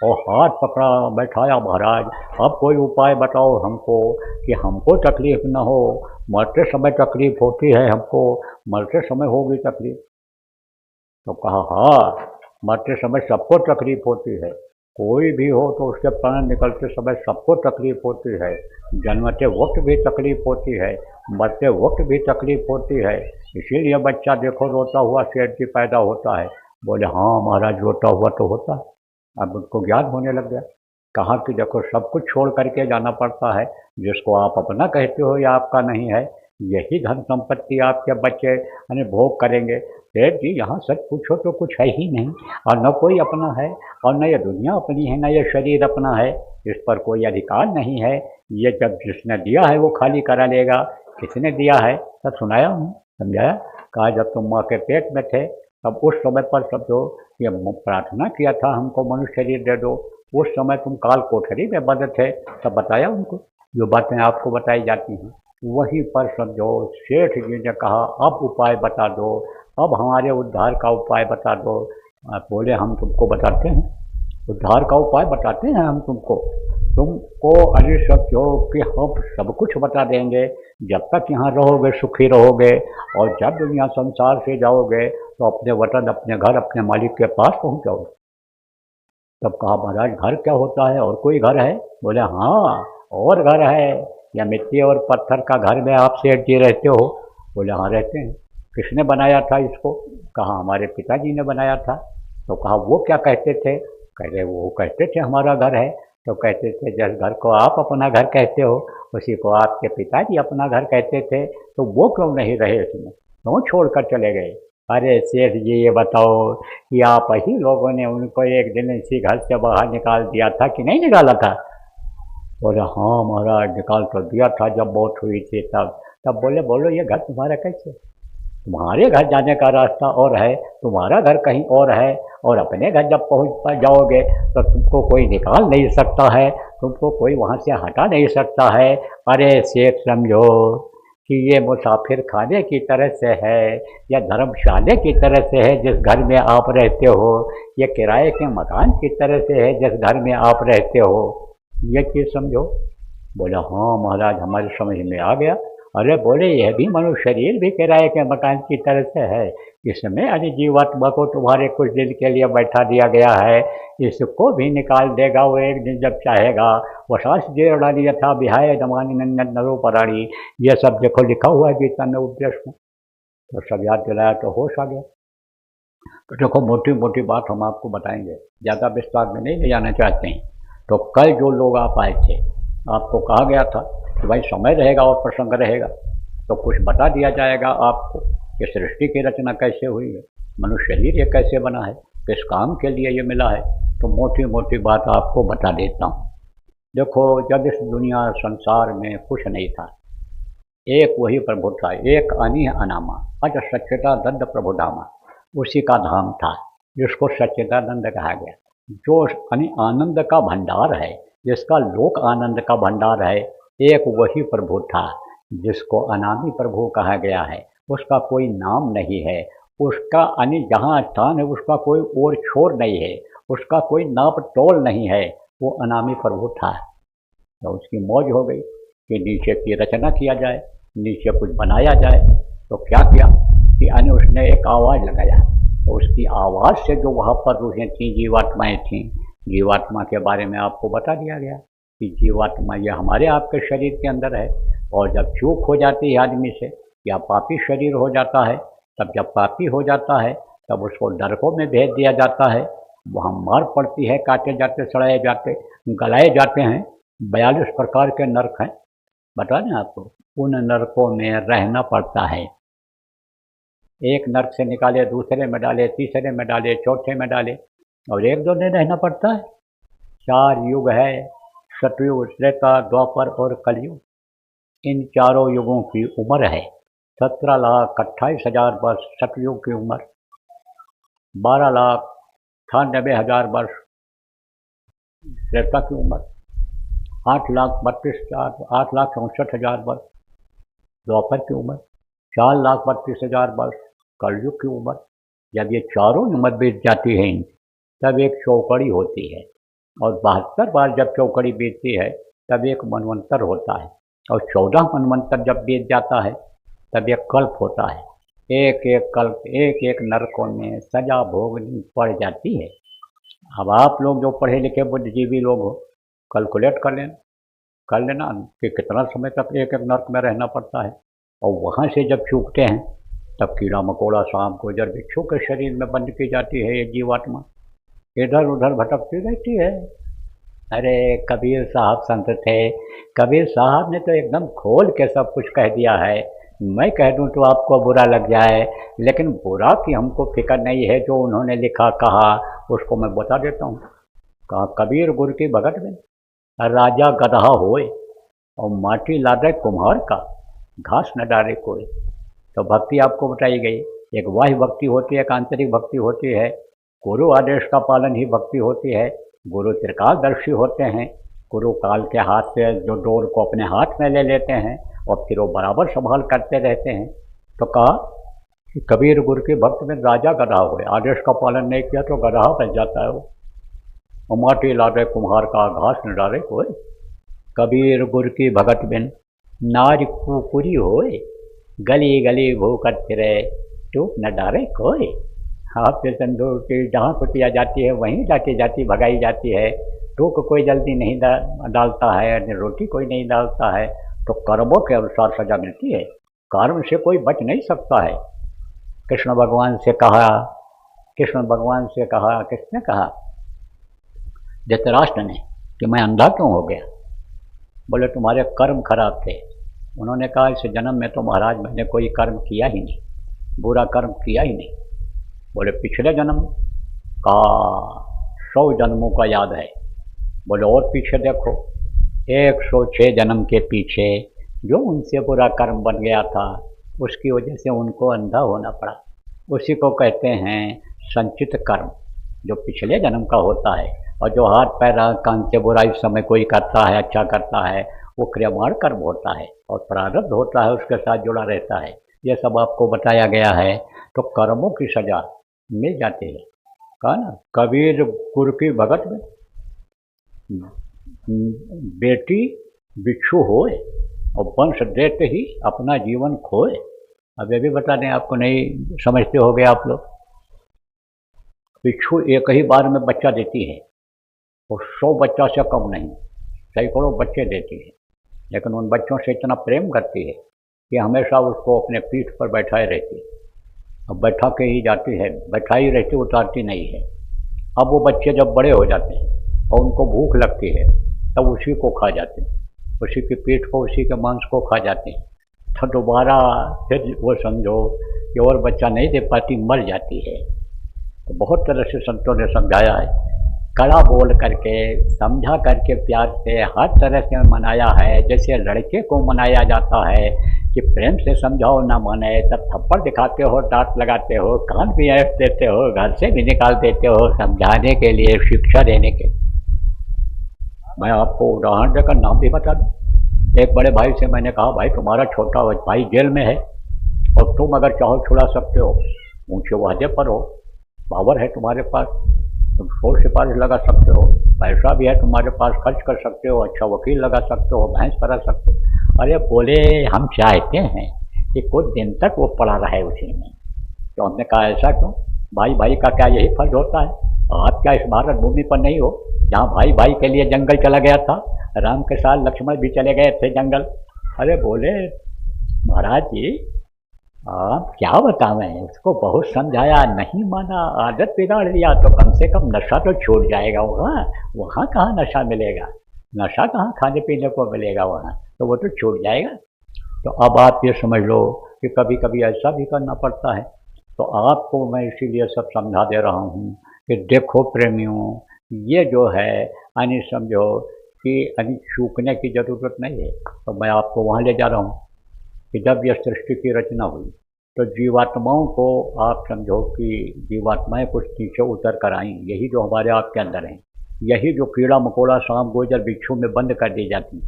और हाथ पकड़ा, बैठाया महाराज अब कोई उपाय बताओ हमको कि हमको तकलीफ न हो। मरते समय तकलीफ होती है हमको, मरते समय होगी तकलीफ। तो कहा हाँ, मरते समय सबको तकलीफ होती है, कोई भी हो तो उसके प्राण निकलते समय सबको तकलीफ होती है। जन्मते वक्त भी तकलीफ होती है, मरते वक्त भी तकलीफ होती है। इसीलिए बच्चा देखो रोता हुआ सेठ जी पैदा होता है। बोले हाँ महाराज, रोता हुआ तो होता है। अब उनको ज्ञान होने लग गया। कहा कि देखो सब कुछ छोड़ करके जाना पड़ता है, जिसको आप अपना कहते हो या आपका नहीं है, यही धन संपत्ति आपके बच्चे भोग करेंगे। सेठ जी यहाँ सच पूछो तो कुछ है ही नहीं, और न कोई अपना है, और न ये दुनिया अपनी है, न ये शरीर अपना है, इस पर कोई अधिकार नहीं है। ये जब जिसने दिया है वो खाली करा लेगा। किसने दिया है सब सुनाया हूँ, समझाया। कहा जब तुम माँ के पेट में थे तब उस समय पर सब जो ये प्रार्थना किया था हमको मनुष्य शरीर दे दो, उस समय तुम काल कोठरी में बंद थे, तब बताया उनको जो बातें आपको बताई जाती हैं। वहीं पर समझो सेठ जी ने कहा अब उपाय बता दो, अब हमारे उद्धार का उपाय बता दो। आप बोले हम तुमको बताते हैं, उद्धार का उपाय बताते हैं हम तुमको अरे समझो कि हम सब कुछ बता देंगे। जब तक यहाँ रहोगे सुखी रहोगे, और जब दुनिया संसार से जाओगे तो अपने वतन, अपने घर, अपने मालिक के पास पहुँच जाओगे। तब कहा महाराज घर क्या होता है, और कोई घर है? बोले हाँ और घर है, या मिट्टी और पत्थर का घर में आप सेठ जी रहते हो? बोले हाँ रहते हैं। किसने बनाया था इसको? कहा हमारे पिताजी ने बनाया था। तो कहा वो क्या कहते थे? कह रहे वो कहते थे हमारा घर है। तो कहते थे जिस घर को आप अपना घर कहते हो उसी को आपके पिताजी अपना घर कहते थे, तो वो क्यों नहीं रहे इसमें, क्यों छोड़कर चले गए? अरे सेठ जी ये बताओ कि आप ही लोगों ने उनको एक दिन इसी घर से बाहर निकाल दिया था कि नहीं निकाला था? बोले हाँ महाराज निकाल तो दिया था जब मौत हुई थी तब। तब बोले बोलो ये घर तुम्हारा कैसे? तुम्हारे घर जाने का रास्ता और है, तुम्हारा घर कहीं और है, और अपने घर जब पहुंच जाओगे तो तुमको कोई निकाल नहीं सकता है, तुमको कोई वहाँ से हटा नहीं सकता है। अरे सेठ समझो कि ये मुसाफिर खाने की तरह से है या धर्मशाले की तरह से है जिस घर में आप रहते हो, ये किराए के मकान की तरह से है जिस घर में आप रहते हो, ये चीज़ समझो। बोला हाँ महाराज हमारी समझ में आ गया। अरे बोले यह भी मनुष्य शरीर भी किराए के मकान की तरह से है, इसमें अरे जीवात्मा को तुम्हारे कुछ दिन के लिए बैठा दिया गया है, इसको भी निकाल देगा वो एक दिन जब चाहेगा। वसास जीर्णानी यथा विहाय दमानी नंदन नरो पराणी, ये सब देखो लिखा हुआ है गीता में उपदेश में। तो सब याद दिलाया तो होश आ गया। तो देखो मोटी मोटी बात हम आपको बताएंगे, ज़्यादा विस्तार में नहीं ले जाना चाहते हैं। तो कल जो लोग आप आए थे आपको कहा गया था कि भाई समय रहेगा और प्रसंग रहेगा तो कुछ बता दिया जाएगा आपको कि सृष्टि की रचना कैसे हुई है, मनुष्य शरीर ये कैसे बना है, किस काम के लिए ये मिला है। तो मोटी मोटी बात आपको बता देता हूँ। देखो जब इस दुनिया संसार में कुछ नहीं था, एक वही प्रभु था, एक अनीह अनामा अज सच्चिदानंद प्रभु धामा, उसी का धाम था जिसको सच्चिदानंद कहा गया, जो आनंद का भंडार है, जिसका लोक आनंद का भंडार है। एक वही प्रभु था जिसको अनामी प्रभु कहा गया है, उसका कोई नाम नहीं है, उसका जहाँ स्थान है उसका कोई और छोर नहीं है, उसका कोई नाप तोल नहीं है, वो अनामी प्रभु था। तो उसकी मौज हो गई कि नीचे की रचना किया जाए, नीचे कुछ बनाया जाए। तो क्या किया कि उसने एक आवाज़ लगाया, तो उसकी आवाज़ से जो वहाँ पर रूहें थीं, जीवात्माएँ थीं, जीवात्मा के बारे में आपको बता दिया गया कि जीवात्मा यह हमारे आपके शरीर के अंदर है, और जब चूक हो जाती है आदमी से या पापी शरीर हो जाता है, तब जब पापी हो जाता है तब उसको नरकों में भेज दिया जाता है, वहाँ मार पड़ती है, काटे जाते, सड़ाए जाते, गलाए जाते हैं। 42 प्रकार के नरक हैं, बता दें आपको, उन नरकों में रहना पड़ता है। एक नरक से निकाले दूसरे में डाले, तीसरे में डाले, चौथे में डाले, और एक दो दिन रहना पड़ता है। 4 युग है, सतयुग, त्रेता, द्वापर और कलयुग। इन चारों युगों की उम्र है 17,28,000 वर्ष सतयुग की उम्र, 12,98,000 वर्ष त्रेता की उम्र, 8,64,000 वर्ष द्वापर की उम्र, 4,32,000 वर्ष कलयुग की उम्र। जब ये चारों उम्र बीत जाती है तब एक चौकड़ी होती है, और 72 बार जब चौकड़ी बीतती है तब एक मनवंतर होता है, और 14 मनवंतर जब बीत जाता है तब एक कल्प होता है। एक एक कल्प, एक एक नरकों में सजा भोगनी पड़ जाती है। अब आप लोग जो पढ़े लिखे बुद्धिजीवी लोग हो, कैलकुलेट कर लेना कि कितना समय तक एक एक नर्क में रहना पड़ता है। और वहाँ से जब चूकते हैं तब कीड़ा मकोड़ा, सांप गुजर बिच्छू के शरीर में बंद की जाती है ये जीवात्मा, इधर उधर भटकती रहती है। अरे कबीर साहब संत थे, कबीर साहब ने तो एकदम खोल के सब कुछ कह दिया है। मैं कह दूं तो आपको बुरा लग जाए, लेकिन बुरा की हमको फिक्र नहीं है, जो उन्होंने लिखा कहा उसको मैं बता देता हूँ। कहा कबीर गुर की भगत में राजा गधा होए, और माटी लादे कुम्हार का, घास न डाले कोई। तो भक्ति आपको बताई गई एक बाह्य भक्ति होती है, एक आंतरिक भक्ति होती है। गुरु आदेश का पालन ही भक्ति होती है। गुरु त्रिकालदर्शी होते हैं। गुरु काल के हाथ से जो डोर को अपने हाथ में ले लेते हैं और फिर वो बराबर संभाल करते रहते हैं। तो कहा कि कबीर गुरु के भक्त में राजा गधा हुए, आदेश का पालन नहीं किया तो गधा बन जाता है वो माटी लादे कुम्हार का घास न डाले कोई। कबीर गुरु की भगत बिन नारी कुकुरी होए, गली गली भूखत फिरे टूक न डाले कोई। आप से समझो कि जहाँ कुटिया जाती है वहीं जाती जाती भगाई जाती है। टूक कोई जल्दी नहीं डालता है, रोटी कोई नहीं डालता है। तो कर्मों के अनुसार सजा मिलती है, कर्म से कोई बच नहीं सकता है। कृष्ण भगवान से कहा, किसने कहा? धृतराष्ट्र ने, कि मैं अंधा क्यों हो गया? बोले तुम्हारे कर्म खराब थे। उन्होंने कहा इस जन्म में तो महाराज मैंने कोई कर्म किया ही नहीं, बुरा कर्म किया ही नहीं। बोले पिछले जन्म का 100 जन्मों का याद है। बोले और पीछे देखो, 106 जन्म के पीछे जो उनसे बुरा कर्म बन गया था उसकी वजह से उनको अंधा होना पड़ा। उसी को कहते हैं संचित कर्म, जो पिछले जन्म का होता है। और जो हाथ पैर कान से बुरा इस समय कोई करता है, अच्छा करता है, वो क्रियमाण कर्म होता है और प्रारब्ध होता है, उसके साथ जुड़ा रहता है। ये सब आपको बताया गया है। तो कर्मों की सजा मिल जाती है। कहा ना, कबीर गुरु की भगत में बेटी बिच्छू होए और वंश देते ही अपना जीवन खोए। अब ये भी बता दें, आपको नहीं समझते हो गए आप लोग। बिच्छू एक ही बार में बच्चा देती है और 100 बच्चा से कम नहीं, सैकड़ों बच्चे देती है। लेकिन उन बच्चों से इतना प्रेम करती है कि हमेशा उसको अपने पीठ पर बैठाए रहती है। अब बैठा के ही जाती है, बैठाई रहती, उतारती नहीं है। अब वो बच्चे जब बड़े हो जाते हैं और उनको भूख लगती है तब उसी को खा जाते हैं, उसी की पीठ को, उसी के मांस को खा जाते हैं। तो दोबारा फिर वो समझो कि और बच्चा नहीं दे पाती, मर जाती है। तो बहुत तरह से संतों ने समझाया है, कड़ा बोल करके, समझा करके, प्यार से, हर तरह से मनाया है। जैसे लड़के को मनाया जाता है कि प्रेम से समझाओ ना माने, तब थप्पड़ दिखाते हो, डांट लगाते हो, कान भी ऐठ देते हो, घर से भी निकाल देते हो, समझाने के लिए, शिक्षा देने के लिए। मैं आपको उदाहरण देकर नाम भी बता दूं। एक बड़े भाई से मैंने कहा, भाई तुम्हारा छोटा भाई जेल में है और तुम अगर चाहो छुड़ा सकते हो, ऊंचे वादे पर हो, पावर है तुम्हारे पास, तुम 100 सिपाही लगा सकते हो, पैसा भी है तुम्हारे पास, खर्च कर सकते हो, अच्छा वकील लगा सकते हो, भैंस करा सकते हो। अरे बोले हम चाहते हैं कि कुछ दिन तक वो पड़ा रहे उसी में। तो हमने कहा ऐसा क्यों? भाई भाई का क्या यही फर्ज होता है? आप क्या इस भारत भूमि पर नहीं हो जहाँ भाई भाई के लिए जंगल चला गया था? राम के साथ लक्ष्मण भी चले गए थे जंगल। अरे बोले महाराज जी आप क्या बतावें, उसको बहुत समझाया, नहीं माना, आदत बिगाड़ लिया। तो कम से कम नशा तो छूट जाएगा। वहाँ कहाँ नशा मिलेगा, नशा कहाँ खाने पीने को मिलेगा वहाँ, तो वो तो छूट जाएगा। तो अब आप ये समझ लो कि कभी कभी ऐसा भी करना पड़ता है। तो आपको मैं इसीलिए सब समझा दे रहा हूँ कि देखो प्रेमियों, ये जो है यानी समझो कि यानी चूकने की ज़रूरत नहीं है। तो मैं आपको वहाँ ले जा रहा हूँ कि जब यह सृष्टि की रचना हुई तो जीवात्माओं को आप समझो कि जीवात्माएं कुछ नीचे उतर कर आईं, यही जो हमारे आपके अंदर हैं, यही जो कीड़ा मकोड़ा सांप गोजर बिच्छू में बंद कर दी जाती,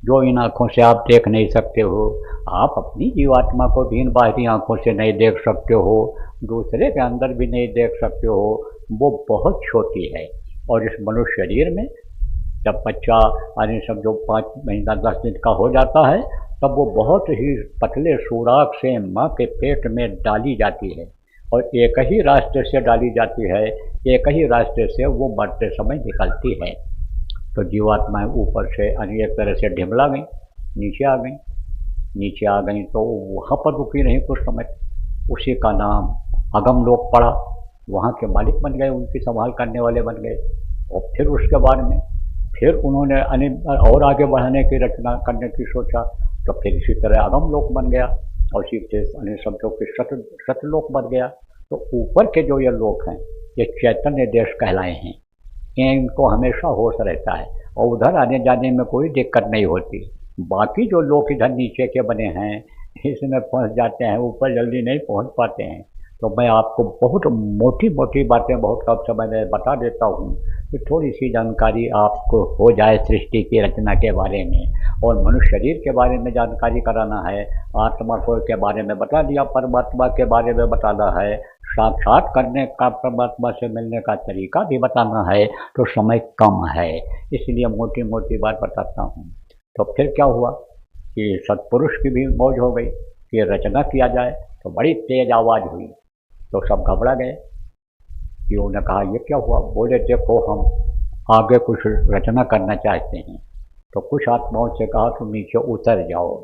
जो इन आँखों से आप देख नहीं सकते हो। आप अपनी जीवात्मा को भी इन बाहरी आँखों से नहीं देख सकते हो, दूसरे के अंदर भी नहीं देख सकते हो। वो बहुत छोटी है। और इस मनुष्य शरीर में जब बच्चा यानी समझो 5 महीना 10 दिन का हो जाता है तब वो बहुत ही पतले सुराख से माँ के पेट में डाली जाती है और एक ही रास्ते से डाली जाती है, एक ही रास्ते से वो मरते समय निकलती है। तो जीवात्माएं ऊपर से यानी एक तरह से ढिमला गई, नीचे आ गई तो वहाँ पर रुकी नहीं कुछ समय। उसी का नाम अगम लोक पड़ा, वहाँ के मालिक बन गए, उनकी संभाल करने वाले बन गए। और फिर उसके बाद में फिर उन्होंने और आगे बढ़ाने की रचना करने की सोचा, तो फिर इसी तरह अगम लोक बन गया और इसी से शब्दों के सतलोक बन गया। तो ऊपर के जो ये लोक हैं ये चैतन्य देश कहलाए हैं, इनको हमेशा होश रहता है और उधर आने जाने में कोई दिक्कत नहीं होती। बाकी जो लोग इधर नीचे के बने हैं इसमें पहुंच जाते हैं, ऊपर जल्दी नहीं पहुंच पाते हैं। तो मैं आपको बहुत मोटी मोटी बातें बहुत कम समय में बता देता हूँ कि थोड़ी सी जानकारी आपको हो जाए सृष्टि की रचना के बारे में। और मनुष्य शरीर के बारे में जानकारी कराना है, आत्मा को के बारे में बता दिया, परमात्मा के बारे में बताना है, साक्षात करने का परमात्मा से मिलने का तरीका भी बताना है, तो समय कम है, इसलिए मोटी मोटी बात बताता हूँ। तो फिर क्या हुआ कि सत्पुरुष की भी मौज हो गई कि रचना किया जाए। तो बड़ी तेज आवाज़ हुई, तो सब घबरा गए कि उन्होंने कहा ये क्या हुआ। बोले देखो हम आगे कुछ रचना करना चाहते हैं। तो कुछ आत्माओं से कहा तुम नीचे उतर जाओ।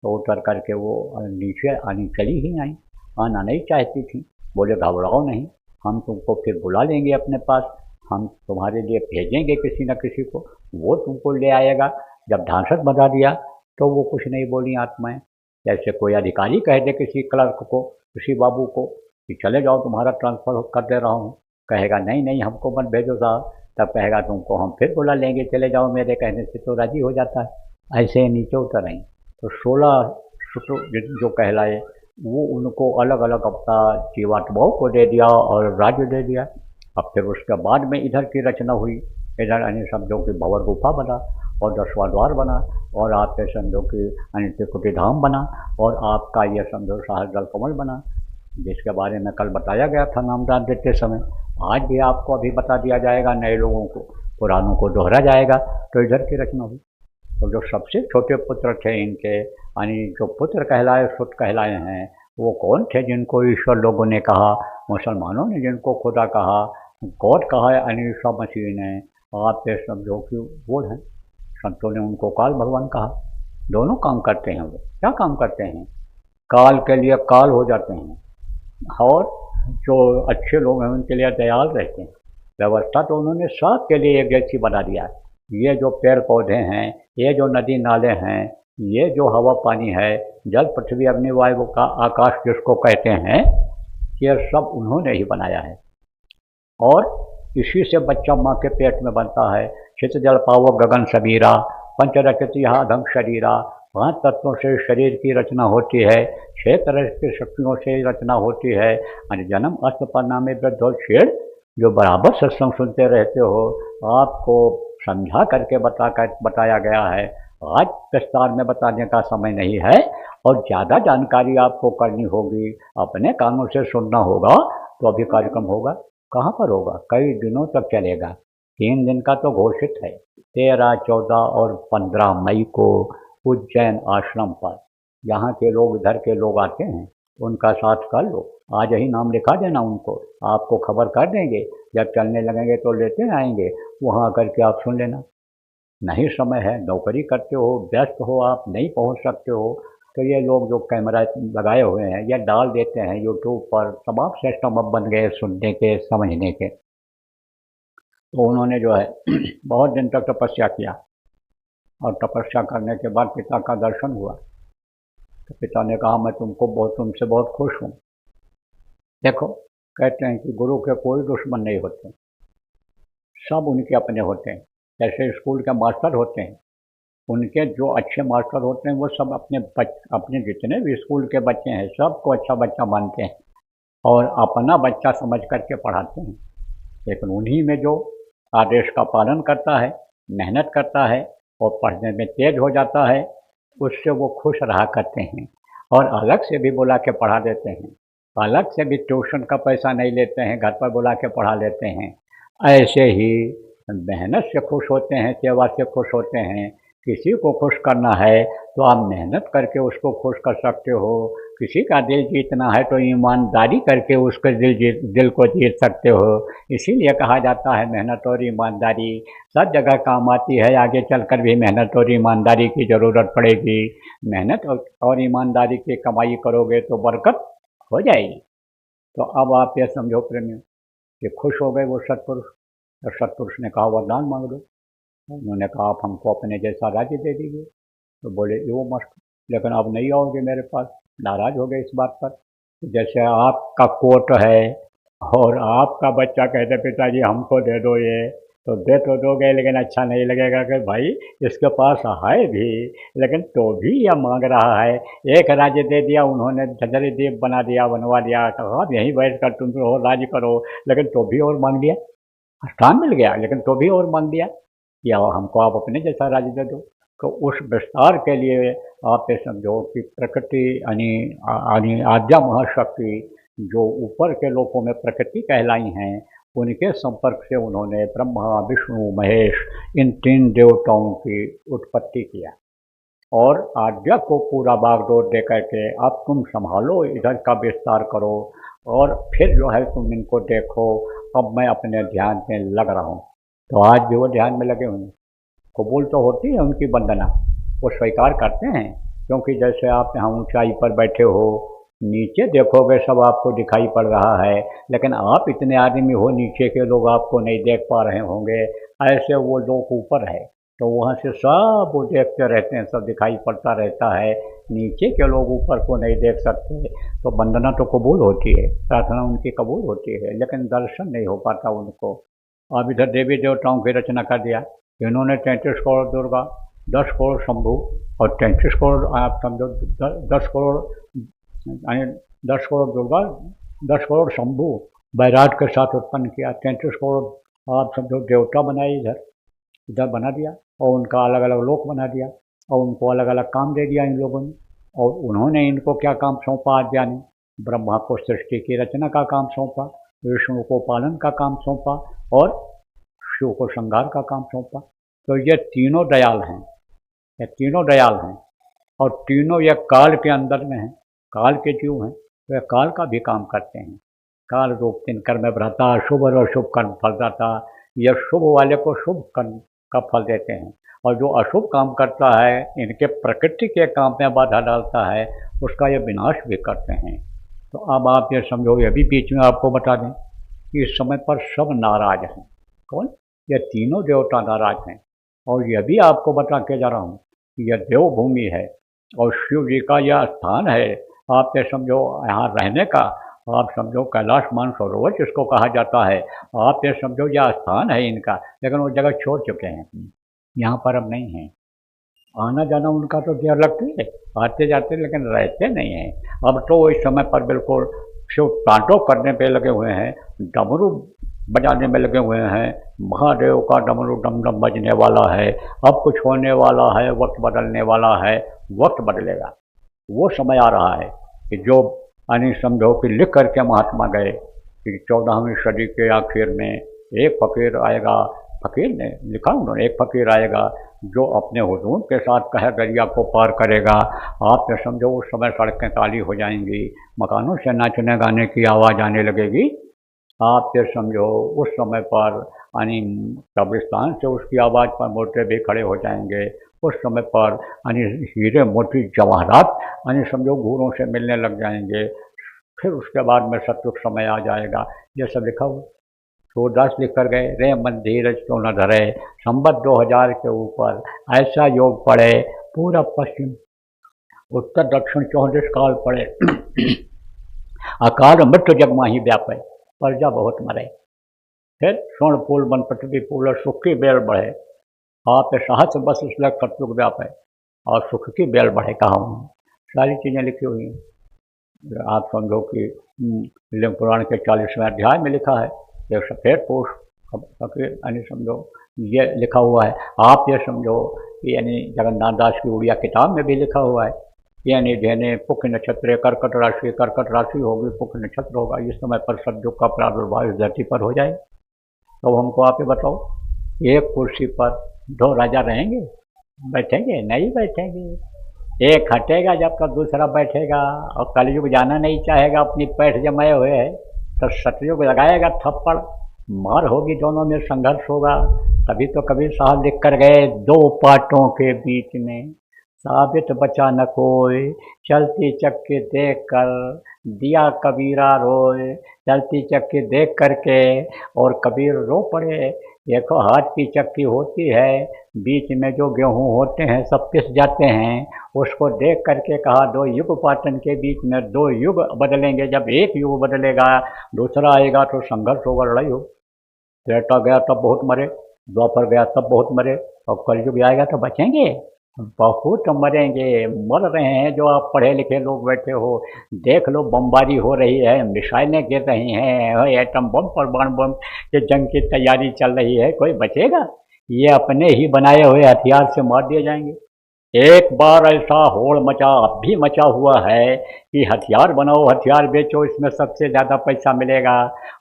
तो उतर करके वो नीचे आनी चली ही आई, आना नहीं चाहती थी। बोले घबराओ नहीं, हम तुमको फिर बुला लेंगे अपने पास, हम तुम्हारे लिए भेजेंगे किसी न किसी को, वो तुमको ले आएगा। जब ढांसत बता दिया तो वो कुछ नहीं बोली आत्माएं। जैसे कोई अधिकारी कह दे किसी क्लर्क को, किसी बाबू को कि चले जाओ तुम्हारा ट्रांसफ़र कर दे रहा हूँ, कहेगा नहीं नहीं हमको मत भेजो साहब, तब कहेगा तुमको हम फिर बुला लेंगे, चले जाओ मेरे कहने से, तो राजी हो जाता है। ऐसे नीचे उतर आई। तो 16 सूत्र जो कहलाए वो उनको अलग अलग अपना जीवात्माओं को दे दिया और राज्य दे दिया। अब फिर उसके बाद में इधर की रचना हुई। इधर अन्य समझो कि भंवर गुफा बना और 10वां द्वार बना, और आपके समझो कि अनित्य धाम बना, और आपका ये समझो सहस्त्रदल कमल बना, जिसके बारे में कल बताया गया था नामदान देते समय। आज भी आपको अभी बता दिया जाएगा, नए लोगों को, पुरानों को दोहरा जाएगा। तो इधर की रचना हुई। तो जो सबसे छोटे पुत्र थे इनके, यानी जो पुत्र कहलाए सुत कहलाए हैं, वो कौन थे जिनको ईश्वर लोगों ने कहा, मुसलमानों ने जिनको खुदा कहा, गॉड कहा है यानी ईसा मसीह ने, आप ये समझो कि वो हैं। संतों ने उनको काल भगवान कहा। दोनों काम करते हैं। वो क्या काम करते हैं, काल के लिए काल हो जाते हैं, और जो अच्छे लोग हैं उनके लिए दयाल रहते हैं। व्यवस्था तो उन्होंने सबके लिए एक जैसी बना दिया। ये जो पेड़ पौधे हैं, ये जो नदी नाले हैं, ये जो हवा पानी है, जल पृथ्वी अग्नि वायु का आकाश जिसको कहते हैं, ये सब उन्होंने ही बनाया है। और इसी से बच्चा माँ के पेट में बनता है। चित जल पावक गगन सबीरा, पंचरचित यह अधम शरीरा। 5 तत्वों से शरीर की रचना होती है, 6 तरह की शक्तियों से रचना होती है। और जन्म अस्त परिणामे वृद्धोच्छेद, जो बराबर सत्संग सुनते रहते हो, आपको समझा करके बताया गया है। आज विस्तार में बताने का समय नहीं है, और ज़्यादा जानकारी आपको करनी होगी, अपने कानों से सुनना होगा, तो अभी कार्यक्रम होगा। कहाँ पर होगा, कई दिनों तक चलेगा। 3 दिन का तो घोषित है, 13, 14 और 15 मई को उज्जैन आश्रम पर। यहाँ के लोग, इधर के लोग आते हैं, उनका साथ कर लो, आज ही नाम लिखा देना उनको, आपको खबर कर देंगे। जब चलने लगेंगे तो लेते आएंगे, वहाँ आकर के आप सुन लेना। नहीं समय है, नौकरी करते हो, व्यस्त हो, आप नहीं पहुँच सकते हो, तो ये लोग जो कैमरा लगाए हुए हैं ये डाल देते हैं यूट्यूब पर। तमाम सिस्टम अब बन गए सुनने के, समझने के। तो उन्होंने जो है बहुत दिन तक तपस्या किया, और तपस्या करने के बाद पिता का दर्शन हुआ। तो पिता ने कहा मैं तुमसे बहुत खुश हूँ। देखो, कहते हैं कि गुरु के कोई दुश्मन नहीं होते, सब उनके अपने होते हैं। जैसे स्कूल के मास्टर होते हैं, उनके जो अच्छे मास्टर होते हैं वो सब अपने जितने भी स्कूल के बच्चे हैं सबको अच्छा बच्चा मानते हैं, और अपना बच्चा समझ करके पढ़ाते हैं। लेकिन उन्हीं में जो आदेश का पालन करता है, मेहनत करता है और पढ़ने में तेज हो जाता है, उससे वो खुश रहा करते हैं, और अलग से भी बुला के पढ़ा देते हैं। अलग से भी ट्यूशन का पैसा नहीं लेते हैं, घर पर बुला के पढ़ा लेते हैं। ऐसे ही मेहनत से खुश होते हैं, सेवा से खुश होते हैं। किसी को खुश करना है तो आप मेहनत करके उसको खुश कर सकते हो। किसी का दिल जीतना है तो ईमानदारी करके उसके दिल को जीत सकते हो। इसीलिए कहा जाता है मेहनत और ईमानदारी सब जगह काम आती है। आगे चलकर भी मेहनत और ईमानदारी की ज़रूरत पड़ेगी। मेहनत और ईमानदारी की कमाई करोगे तो बरकत हो जाएगी। तो अब आप ये समझो प्रेमियों कि खुश हो गए वो सत्पुरुष। तो सत्पुरुष ने कहा वरदान मांग लो। उन्होंने कहा आप हमको अपने जैसा राज्य दे दीजिए। तो बोले वो मस्त, लेकिन अब नहीं आओगे मेरे पास। नाराज हो गए इस बात पर। जैसे आपका कोर्ट है और आपका बच्चा कहते पिताजी हमको दे दो ये, तो दे तो दोगे, लेकिन अच्छा नहीं लगेगा कि भाई इसके पास है भी, लेकिन तो भी यह मांग रहा है। एक राज्य दे दिया उन्होंने, झंझरी द्वीप बना दिया, बनवा दिया, कहा यहीं बैठ कर तुम रहो, राज्य करो, लेकिन तो भी और मांग लिया। स्थान मिल गया लेकिन तो भी और मांग दिया, या हमको आप अपने जैसा राज्य दे दो। तो उस विस्तार के लिए आप ये समझो कि प्रकृति यानी आद्या महाशक्ति जो ऊपर के लोकों में प्रकृति कहलाई हैं, उनके संपर्क से उन्होंने ब्रह्मा, विष्णु, महेश इन 3 देवताओं की उत्पत्ति किया और आज्ञा को पूरा बागडोर दे करके अब तुम संभालो, इधर का विस्तार करो और फिर जो है तुम इनको देखो, अब मैं अपने ध्यान में लग रहा हूँ। तो आज भी वो ध्यान में लगे हुए हैं। कबूल तो होती है उनकी वंदना, वो स्वीकार करते हैं, क्योंकि जैसे आप यहाँ ऊंचाई पर बैठे हो, नीचे देखोगे सब आपको दिखाई पड़ रहा है, लेकिन आप इतने आदमी हो, नीचे के लोग आपको नहीं देख पा रहे होंगे, ऐसे वो लोग ऊपर है तो वहाँ से सब वो देखते रहते हैं, सब दिखाई पड़ता रहता है, नीचे के लोग ऊपर को नहीं देख सकते। तो वंदना तो कबूल होती है, प्रार्थना उनकी कबूल होती है, लेकिन दर्शन नहीं हो पाता उनको। अब इधर देवी देवताओं की रचना कर दिया, इन्होंने 33 करोड़ दुर्गा, 10 करोड़ शंभू और 33 करोड़ आप समझो 10 करोड़ यानी 10 करोड़ दुर्गा, 10 करोड़ शंभू बैराट के साथ उत्पन्न किया, 33 करोड़ आप समझो देवता बनाए, इधर बना दिया और उनका अलग अलग लोक बना दिया और उनको अलग अलग काम दे दिया इन लोगों ने। और उन्होंने इनको क्या काम सौंपा आद्या ने? ब्रह्मा को सृष्टि की रचना का काम सौंपा, विष्णु को पालन का काम सौंपा और शिव को श्रृंगार का काम सौंपा। तो ये तीनों दयाल हैं, ये तीनों दयाल हैं और तीनों ये काल के अंदर में हैं, काल के जीव हैं, तो ये काल का भी काम करते हैं। काल रूप तीन कर्म भ्राता, शुभ और अशुभ कर्म फलदाता। यह शुभ वाले को शुभ कर्म का फल देते हैं और जो अशुभ काम करता है, इनके प्रकृति के काम में बाधा डालता है, उसका ये विनाश भी करते हैं। तो अब आप ये समझो, ये भी बीच में आपको बता दें कि इस समय पर सब नाराज हैं। कौन? ये तीनों देवता नाराज हैं। और यह भी आपको बता के जा रहा हूँ कि यह देवभूमि है और शिव जी का यह स्थान है। आप ये समझो यहाँ रहने का, आप समझो कैलाश मानसरोवर जिसको कहा जाता है, आप ये समझो यह स्थान है इनका, लेकिन वो जगह छोड़ चुके हैं, यहाँ पर अब नहीं हैं। आना जाना उनका तो देर लगती है, आते जाते, लेकिन रहते नहीं हैं। अब तो इस समय पर बिल्कुल शिव तांडव करने पे लगे हुए हैं, डमरू बजाने में लगे हुए हैं, महादेव का डमरू डम डम बजने वाला है। अब कुछ होने वाला है, वक्त बदलने वाला है, वक्त बदलेगा। वो समय आ रहा है कि जो यानी समझो कि लिख करके महात्मा गए कि 14वीं सदी के आखिर में एक फकीर आएगा, फकीर ने लिखा उन्होंने, एक फकीर आएगा जो अपने हुजूर के साथ कह दरिया को पार करेगा। आप ये समझो उस समय सड़कें काली हो जाएंगी, मकानों से नाचने गाने की आवाज़ आने लगेगी। आप ये समझो उस समय पर यानी कब्रिस्तान से उसकी आवाज़ पर मोटे भी खड़े हो जाएंगे। उस समय पर यानी हीरे मोती जवाहरात यानी समझो घूरों से मिलने लग जाएंगे। फिर उसके बाद में सत्युग समय आ जाएगा। ये सब लिखा हुआ सूरदास लिख कर गए, रे मन धीरज क्यों न धरे, संबत 2000 के ऊपर ऐसा योग पड़े, पूरा पश्चिम उत्तर दक्षिण 34 काल पड़े, अकाल मृत्यु जग माही व्यापे, प्रजा बहुत मरे। फिर स्वर्ण फूल बन पृथ्वी फूल, सुख की बेल बढ़े, आप साहस बस इसलिए सतयुग व्यापे और सुख की बेल बढ़े। कहा हूँ सारी चीज़ें लिखी हुई हैं। आप समझो कि लिंग पुराण के 40वें अध्याय में लिखा है, एक सफ़ेद पोष फकीर यानी समझो ये लिखा हुआ है। आप ये समझो कि यानी जगन्नाथ दास की उड़िया किताब में भी लिखा हुआ है, यानी धेने पुख नक्षत्र कर्कट राशि होगी, पुख नक्षत्र होगा, इस समय पर सतयुग का प्रादुर्भाव इस धरती पर हो जाए। तो हमको आप ये बताओ, एक कुर्सी पर 2 राजा रहेंगे? बैठेंगे? नहीं बैठेंगे। एक हटेगा जब तक दूसरा बैठेगा, और कलयुग जाना नहीं चाहेगा, अपनी पैठ जमाए हुए है, तो सतयुग लगाएगा थप्पड़, मार होगी, दोनों में संघर्ष होगा। तभी तो कबीर साहब लिख कर गए, 2 पाटों के बीच में साबित बचा न कोई, चलती चक्की देख कर दिया कबीरा रोए। चलती चक्की देख करके और कबीर रो पड़े। देखो हाथ की चक्की होती है, बीच में जो गेहूँ होते हैं सब पिस जाते हैं, उसको देख करके कहा 2 युग पाटन के बीच में 2 युग बदलेंगे। जब एक युग बदलेगा दूसरा आएगा तो संघर्ष होगा, लड़ाई हो। त्रेता गया तब बहुत मरे, द्वापर गया तब बहुत मरे, और कलयुग आएगा तो बचेंगे? बहुत मरेंगे। मर रहे हैं जो आप पढ़े लिखे लोग बैठे हो। देख लो, बमबारी हो रही है, मिसाइलें गिर रही हैं, एटम बम परमाणु बम की जंग की तैयारी चल रही है, कोई बचेगा? ये अपने ही बनाए हुए हथियार से मार दिए जाएंगे। एक बार ऐसा होड़ मचा, अब भी मचा हुआ है कि हथियार बनाओ, हथियार बेचो, इसमें सबसे ज़्यादा पैसा मिलेगा।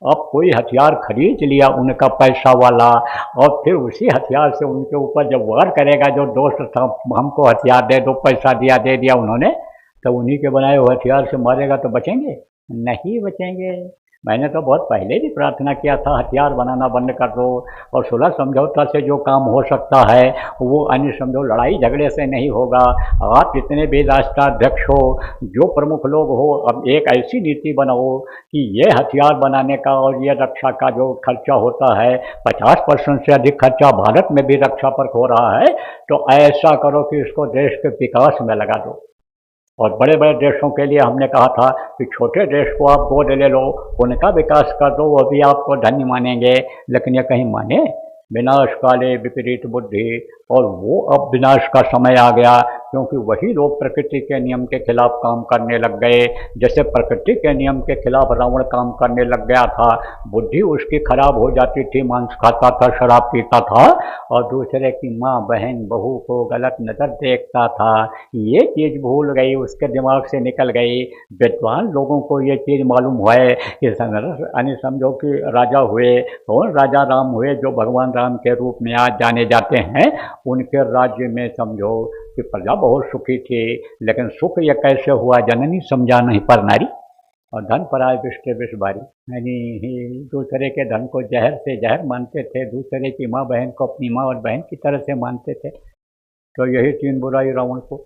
अब कोई हथियार खरीद लिया उनका पैसा वाला, और फिर उसी हथियार से उनके ऊपर जब वार करेगा, जो दोस्त था हमको हथियार दे दो, पैसा दिया, दे दिया उन्होंने, तो उन्हीं के बनाए हुए हथियार से मारेगा तो बचेंगे? नहीं बचेंगे। मैंने तो बहुत पहले भी प्रार्थना किया था, हथियार बनाना बंद कर दो, और सुलह समझौता से जो काम हो सकता है वो अन्य समझो लड़ाई झगड़े से नहीं होगा। आप जितने भी राष्ट्राध्यक्ष हो, जो प्रमुख लोग हो, अब एक ऐसी नीति बनाओ कि ये हथियार बनाने का और ये रक्षा का जो खर्चा होता है, 50% से अधिक खर्चा भारत में भी रक्षा पर हो रहा है, तो ऐसा करो कि इसको देश के विकास में लगा दो। और बड़े बड़े देशों के लिए हमने कहा था कि छोटे देश को आप गोद ले लो, उनका विकास कर दो, वो भी आपको धन्य मानेंगे। लेकिन ये कहीं माने? विनाश काले विपरीत बुद्धि, और वो अब विनाश का समय आ गया, क्योंकि वही लोग प्रकृति के नियम के खिलाफ काम करने लग गए। जैसे प्रकृति के नियम के खिलाफ रावण काम करने लग गया था, बुद्धि उसकी खराब हो जाती थी, मांस खाता था, शराब पीता था, और दूसरे की माँ बहन बहू को गलत नज़र देखता था। ये चीज़ भूल गई, उसके दिमाग से निकल गई। विद्वान लोगों को ये चीज़ मालूम है कि यानी समझो कि राजा हुए, कौन राजा राम हुए, जो भगवान राम के रूप में आज जाने जाते हैं। उनके राज्य में समझो कि प्रजा बहुत सुखी थी, लेकिन सुख ये कैसे हुआ, जननी समझा नहीं पर नारी, और धन पराय विष्टे विष बारी। यानी दूसरे के धन को जहर से जहर मानते थे, दूसरे की माँ बहन को अपनी माँ और बहन की तरह से मानते थे। तो यही तीन बुराई रावण को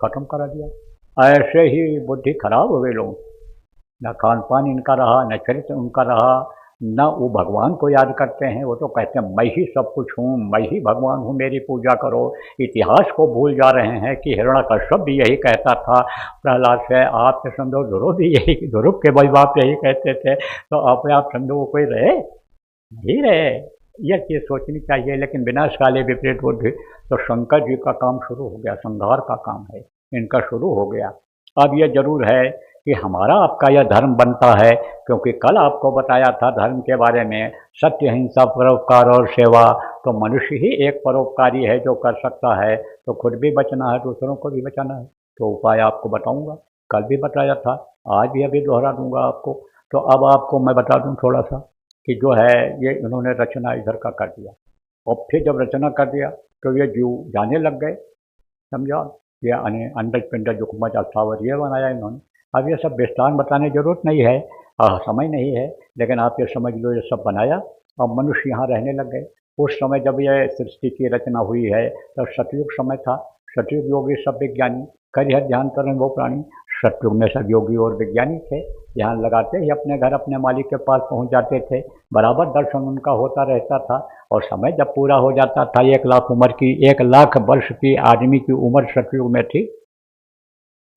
खत्म करा दिया। ऐसे ही बुद्धि खराब हो गई लोगों, न खान पान इनका रहा, न चरित्र उनका रहा, न वो भगवान को याद करते हैं। वो तो कहते हैं मैं ही सब कुछ हूँ, मैं ही भगवान हूँ, मेरी पूजा करो। इतिहास को भूल जा रहे हैं कि हिरण्यकश्यप भी यही कहता था प्रहलाद से। आप समझो ध्रुव भी यही, ध्रुव के भाई बाप यही कहते थे, तो अपने आप समझो वो कोई रहे नहीं रहे। यह चीज़ सोचनी चाहिए। लेकिन विनाश काले विपरीत बुद्धि, तो शंकर जी का काम शुरू हो गया, संहार का काम है इनका शुरू हो गया। अब यह जरूर है कि हमारा आपका यह धर्म बनता है, क्योंकि कल आपको बताया था धर्म के बारे में, सत्य हिंसा परोपकार और सेवा। तो मनुष्य ही एक परोपकारी है जो कर सकता है, तो खुद भी बचना है, दूसरों को भी बचाना है। तो उपाय आपको बताऊंगा, कल भी बताया था, आज भी अभी दोहरा दूंगा आपको। तो अब आपको मैं बता दूं थोड़ा सा कि जो है ये इन्होंने रचना इधर का कर दिया, और फिर जब रचना कर दिया तो ये जीव जाने लग गए, समझा। ये अंडज पिंडज जुकमज अस्थावर ये बनाया इन्होंने। अब ये सब विस्तार बताने की जरूरत नहीं है, समय नहीं है, लेकिन आप ये समझ लो ये सब बनाया। अब मनुष्य यहाँ रहने लग गए। उस समय जब यह सृष्टि की रचना हुई है तब सतयुग समय था। सतयुग योगी सब विज्ञानी, करिहर ध्यान करें वो प्राणी। सतयुग में सब योगी और विज्ञानी थे, ध्यान लगाते ही अपने घर अपने मालिक के पास पहुँच जाते थे, बराबर दर्शन उनका होता रहता था। और समय जब पूरा हो जाता था, 1 लाख उम्र की, 1 लाख वर्ष की आदमी की उम्र सतयुग में थी।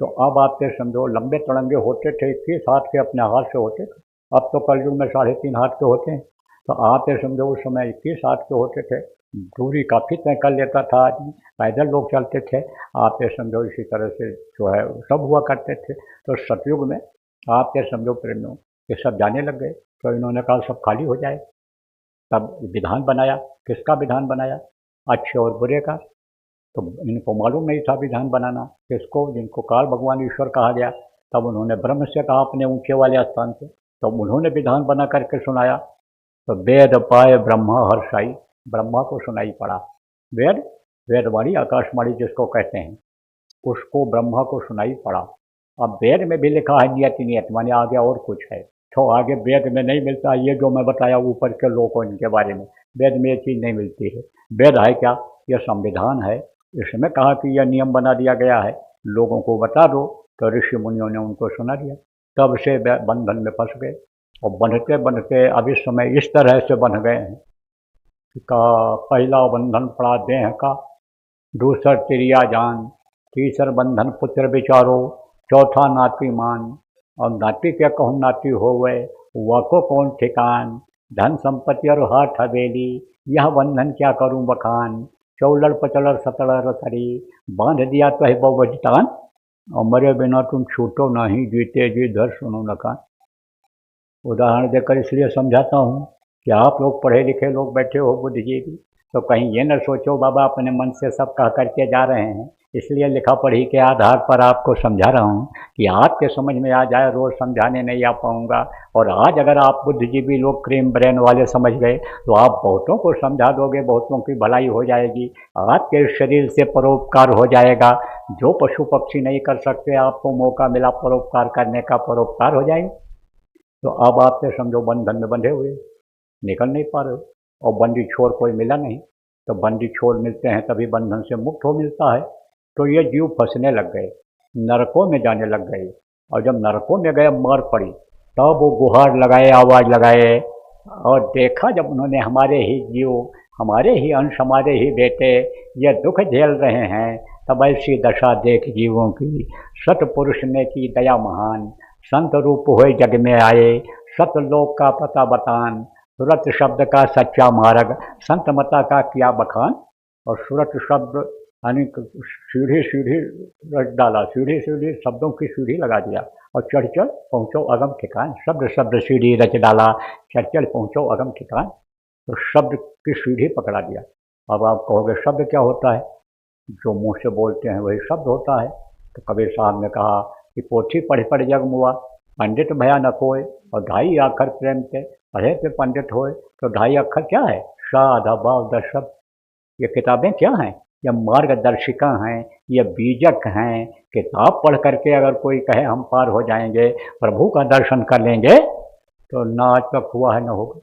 तो अब आप ये समझो लंबे तड़ंगे होते थे, 21 हाथ के अपने हाथ से होते थे। अब तो कलयुग में 3.5 हाथ के होते हैं। तो आप ये समझो उस समय 21 हाथ के होते थे, दूरी काफ़ी तय कर लेता था आदमी, पैदल लोग चलते थे। आप ये समझो इसी तरह से जो है सब हुआ करते थे। तो सतयुग में आप ये समझो प्रेमियों ये सब जाने लग गए, तो इन्होंने कहा सब खाली हो जाए। तब विधान बनाया। किसका विधान बनाया? अच्छे और बुरे का। तो इनको मालूम नहीं था विधान बनाना किसको, जिनको काल भगवान ईश्वर कहा गया। तब उन्होंने ब्रह्म से कहा अपने ऊंचे वाले स्थान से, तो उन्होंने विधान बना करके सुनाया। तो वेद पाए ब्रह्मा हर्षाई, ब्रह्मा को सुनाई पड़ा वेद, वेदवाणी आकाशवाणी जिसको कहते हैं, उसको ब्रह्मा को सुनाई पड़ा। अब वेद में भी लिखा है नियति नियत, माने आगे और कुछ है, तो आगे वेद में नहीं मिलता। ये जो मैं बताया ऊपर के लोगों इनके बारे में, वेद में ये चीज़ नहीं मिलती है। वेद है क्या? यह संविधान है। इसमें कहा कि यह नियम बना दिया गया है, लोगों को बता दो। तो ऋषि मुनियों ने उनको सुना दिया, तब से बंधन में फंस गए। और बनते बनते अब इस समय इस तरह से बन गए हैं का पहला बंधन पड़ा देह का, दूसर तिरिया जान, तीसर बंधन पुत्र विचारो, चौथा नाती मान। और नाती क्या कहूँ नाती हो गए, वह को कौन ठिकान, धन संपत्ति और हाथ हवेली, यह बंधन क्या करूं बखान, चौलड़ पचलड़ सतलड़ सरी, बांध दिया तो है बहुवजतान, और मरे बिना तुम छूटो नहीं, जीते जी धर सुनो नकान। उदाहरण देकर इसलिए समझाता हूँ कि आप लोग पढ़े लिखे लोग बैठे हो बुद्धिजीवी, तो कहीं ये न सोचो बाबा अपने मन से सब कह करके जा रहे हैं, इसलिए लिखा पढ़ी के आधार पर आपको समझा रहा हूँ कि आपके समझ में आ जाए, रोज़ समझाने नहीं आ पाऊँगा। और आज अगर आप बुद्धिजीवी लोग क्रीम ब्रेन वाले समझ गए तो आप बहुतों को समझा दोगे, बहुतों की भलाई हो जाएगी, आपके शरीर से परोपकार हो जाएगा। जो पशु पक्षी नहीं कर सकते, आपको मौका मिला परोपकार करने का, परोपकार हो जाएंगे। तो अब आपसे समझो बंधन में बंधे हुए, निकल नहीं पा रहे हो, और बंदी छोर कोई मिला नहीं, तो बंदी छोर मिलते हैं तभी बंधन से मुक्त हो मिलता है। तो ये जीव फंसने लग गए, नरकों में जाने लग गए, और जब नरकों में गए मार पड़ी, तब वो गुहार लगाए, आवाज़ लगाए, और देखा जब उन्होंने हमारे ही जीव, हमारे ही अंश, हमारे ही बेटे ये दुख झेल रहे हैं, तब ऐसी दशा देख जीवों की सतपुरुष ने की दया महान, संत रूप हुए जग में आए, सतलोक का पता बतान, सुरत शब्द का सच्चा मार्ग, संत मता का किया बखान। और सुरत शब्द यानी सीढ़ी सीढ़ी रच डाला, सीढ़ी सीढ़ी शब्दों की सीढ़ी लगा दिया, और चढ़ चल पहुँचो अगम ठिकान, शब्द शब्द सीढ़ी रच डाला, चढ़ चल पहुँचो अगम ठिकान। तो शब्द की सीढ़ी पकड़ा दिया। अब आप कहोगे शब्द क्या होता है? जो मुँह से बोलते हैं वही शब्द होता है। तो कबीर साहब ने कहा कि पोथी पढ़ पढ़ जग मुआ, पंडित भया न कोय, और ढाई अक्षर प्रेम से पढ़े पे पंडित होए। तो ढाई अक्षर क्या है? साध भाव दस शब्द। ये किताबें क्या हैं? ये मार्गदर्शिका हैं, ये बीजक हैं। किताब पढ़ करके अगर कोई कहे हम पार हो जाएंगे, प्रभु का दर्शन कर लेंगे, तो ना आज तक हुआ है न होगा।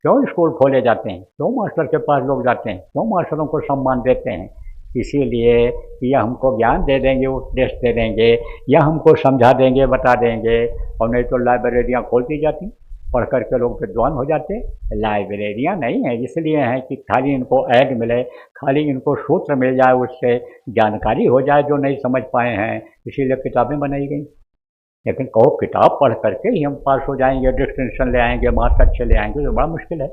क्यों स्कूल खोले जाते हैं? क्यों मास्टर के पास लोग जाते हैं? क्यों मास्टरों को सम्मान देते हैं? इसीलिए यह हमको ज्ञान दे देंगे, उपदेश दे देंगे, या हमको समझा देंगे, बता देंगे। और नहीं तो लाइब्रेरियाँ खोलती जाती, पढ़ कर के लोग विद्वान हो जाते। लाइब्रेरियाँ नहीं हैं इसलिए हैं कि खाली इनको ऐड मिले, खाली इनको सूत्र मिल जाए, उससे जानकारी हो जाए जो नहीं समझ पाए हैं, इसीलिए किताबें बनाई गई। लेकिन कहो किताब पढ़ करके ही हम पास हो जाएंगे, डिस्टिंक्शन ले आएंगे, मार्क्स अच्छे ले आएंगे, तो बड़ा मुश्किल है।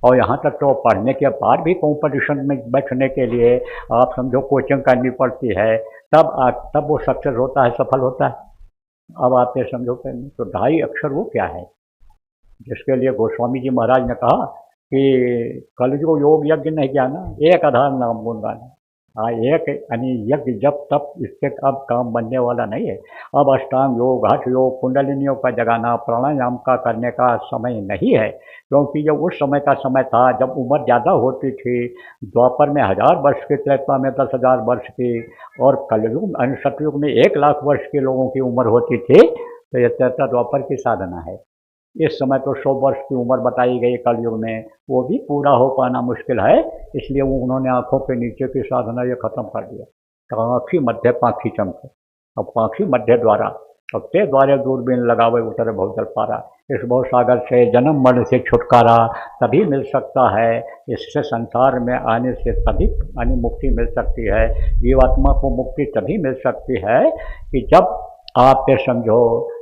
और यहाँ तक तो पढ़ने के बाद भी कंपटीशन में बैठने के लिए आप समझो कोचिंग करनी पड़ती है, तब वो सक्सेस होता है, सफल होता है। अब आप ये समझो कि तो ढाई अक्षर वो क्या है, जिसके लिए गोस्वामी जी महाराज ने कहा कि कलयुग योग यज्ञ नहीं जाना, एक आधार नाम गुण गाना। एक यानी यज्ञ जब तब, इससे अब काम बनने वाला नहीं है। अब अष्टांग योग, हठ योग, कुंडलिनियों का जगाना, प्राणायाम का करने का समय नहीं है, क्योंकि ये उस समय का समय था जब उम्र ज़्यादा होती थी। द्वापर में 1000 वर्ष की, त्रेता में 10,000 वर्ष की, और कलयुग यानी सतयुग में 1,00,000 वर्ष के लोगों की उम्र होती थी। तो ये त्रेता द्वापर की साधना है। इस समय तो 100 वर्ष की उम्र बताई गई कलयुग में, वो भी पूरा हो पाना मुश्किल है, इसलिए वो उन्होंने आँखों के नीचे की साधना ये खत्म कर दिया। काँखी मध्य पाँखी चमके, अब पाँखी मध्य द्वारा, अब ते द्वारे दूरबीन लगावे उतरे बहुत जल पारा। इस भव सागर से, जन्म मरण से छुटकारा तभी मिल सकता है, इससे संसार में आने से तभी यानी मुक्ति मिल सकती है। जीवात्मा को मुक्ति तभी मिल सकती है कि जब आप ये समझो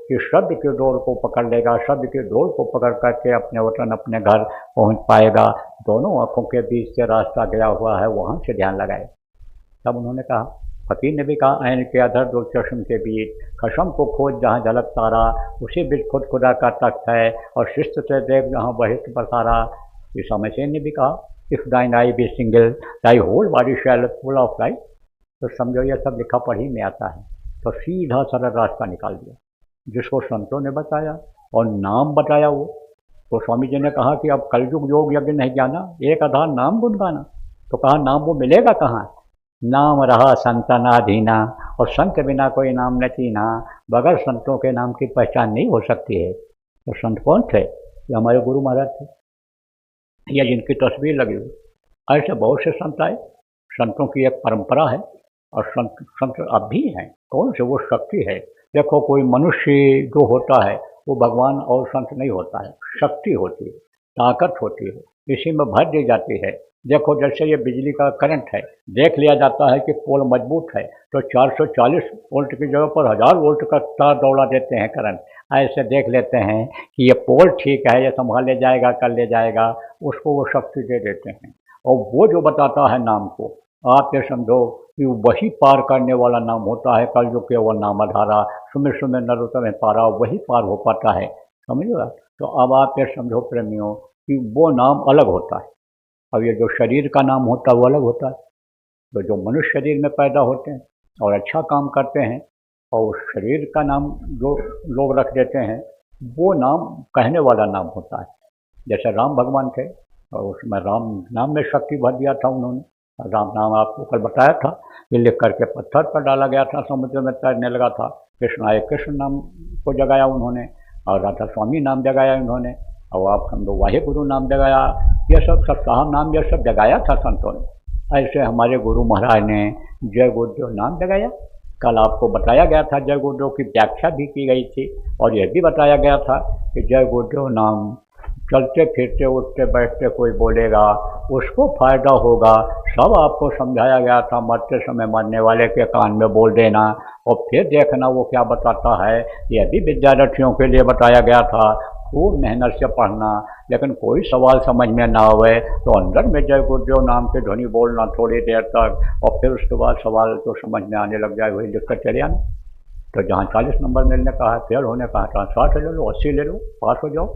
कि शब्द के डोर को पकड़ लेगा, शब्द के डोर को पकड़ करके अपने वतन, अपने घर पहुंच पाएगा। दोनों आँखों के बीच से रास्ता गया हुआ है, वहाँ से ध्यान लगाए। तब उन्होंने कहा, फकीर ने भी कहा, ऐन के अधर दो चश्म के बीच खशम को खोज जहाँ झलक तारा, उसी बीच खुद खुदा का तख्त है, और शिष्ट से देव जहाँ बहिष्ट पसारा। ईसा मसीह ने भी कहा, if thine eye be single, thy whole body shall full of light. तो समझो ये सब लिखा पढ़ी में आता है। तो सीधा सरल रास्ता निकाल दिया, जिसको संतों ने बताया और नाम बताया वो। तो स्वामी जी ने कहा कि अब कलयुग योग यज्ञ नहीं जाना, एक आधार नाम गुण गाना। तो कहा नाम वो मिलेगा कहाँ? नाम रहा संतनाधीना, और संत बिना कोई नाम न चीना। बगैर संतों के नाम की पहचान नहीं हो सकती है। तो संत कौन थे? ये हमारे गुरु महाराज थे, या जिनकी तस्वीर लगी हुई। ऐसे बहुत से संत आए, संतों की एक परंपरा है, और संत अब भी हैं। कौन से? वो शक्ति है। देखो कोई मनुष्य जो होता है वो भगवान और संत नहीं होता है, शक्ति होती है, ताकत होती है, इसी में भर दी जाती है। देखो जैसे ये बिजली का करंट है, देख लिया जाता है कि पोल मजबूत है, तो 440 वोल्ट की जगह पर 1000 वोल्ट का तार दौड़ा देते हैं करंट। ऐसे देख लेते हैं कि ये पोल ठीक है, ये संभाल ले जाएगा, कर ले जाएगा, उसको वो शक्ति दे देते हैं। और वो जो बताता है नाम को, आप ये समझो कि वही पार करने वाला नाम होता है। कलयुग के वो नाम आधारा सुमिर सुमिर नरोत्तम पारा, वही पार हो पाता है। समझिएगा। तो अब आप ये समझो प्रेमियों कि वो नाम अलग होता है। अब ये जो शरीर का नाम होता है वो अलग होता है। तो जो मनुष्य शरीर में पैदा होते हैं और अच्छा काम करते हैं, और उस शरीर का नाम जो लोग रख देते हैं, वो नाम कहने वाला नाम होता है। जैसे राम भगवान थे और उसमें राम नाम में शक्ति भर दिया था उन्होंने। राम नाम आपको कल बताया था कि लिख करके पत्थर पर डाला गया था, समुद्र में तैरने लगा था। कृष्ण आए, कृष्ण नाम को जगाया उन्होंने, और राधा स्वामी नाम जगाया उन्होंने, और आप समझो वाहे गुरु नाम जगाया। ये सब साहब नाम ये सब जगाया था संतों ने। ऐसे हमारे गुरु महाराज ने जय गुरुदेव नाम जगाया। कल आपको बताया गया था, जय गुरुदेव की व्याख्या भी की गई थी, और यह भी बताया गया था कि जय गुरुदेव नाम चलते फिरते उठते बैठते कोई बोलेगा उसको फायदा होगा। सब आपको समझाया गया था। मरते समय मरने वाले के कान में बोल देना, और फिर देखना वो क्या बताता है। यह भी विद्यार्थियों के लिए बताया गया था। खूब मेहनत से पढ़ना, लेकिन कोई सवाल समझ में ना आवे तो अंदर में जय गुरुदेव नाम की ध्वनि बोलना थोड़ी देर तक, और फिर उसके बाद सवाल तो समझ में आने लग जाए, वही दिक्कत चले आना। तो जहाँ 40 नंबर मिलने कहा है, फेल होने कहा था, 60 ले लो, 80 ले लो, पास हो जाओ।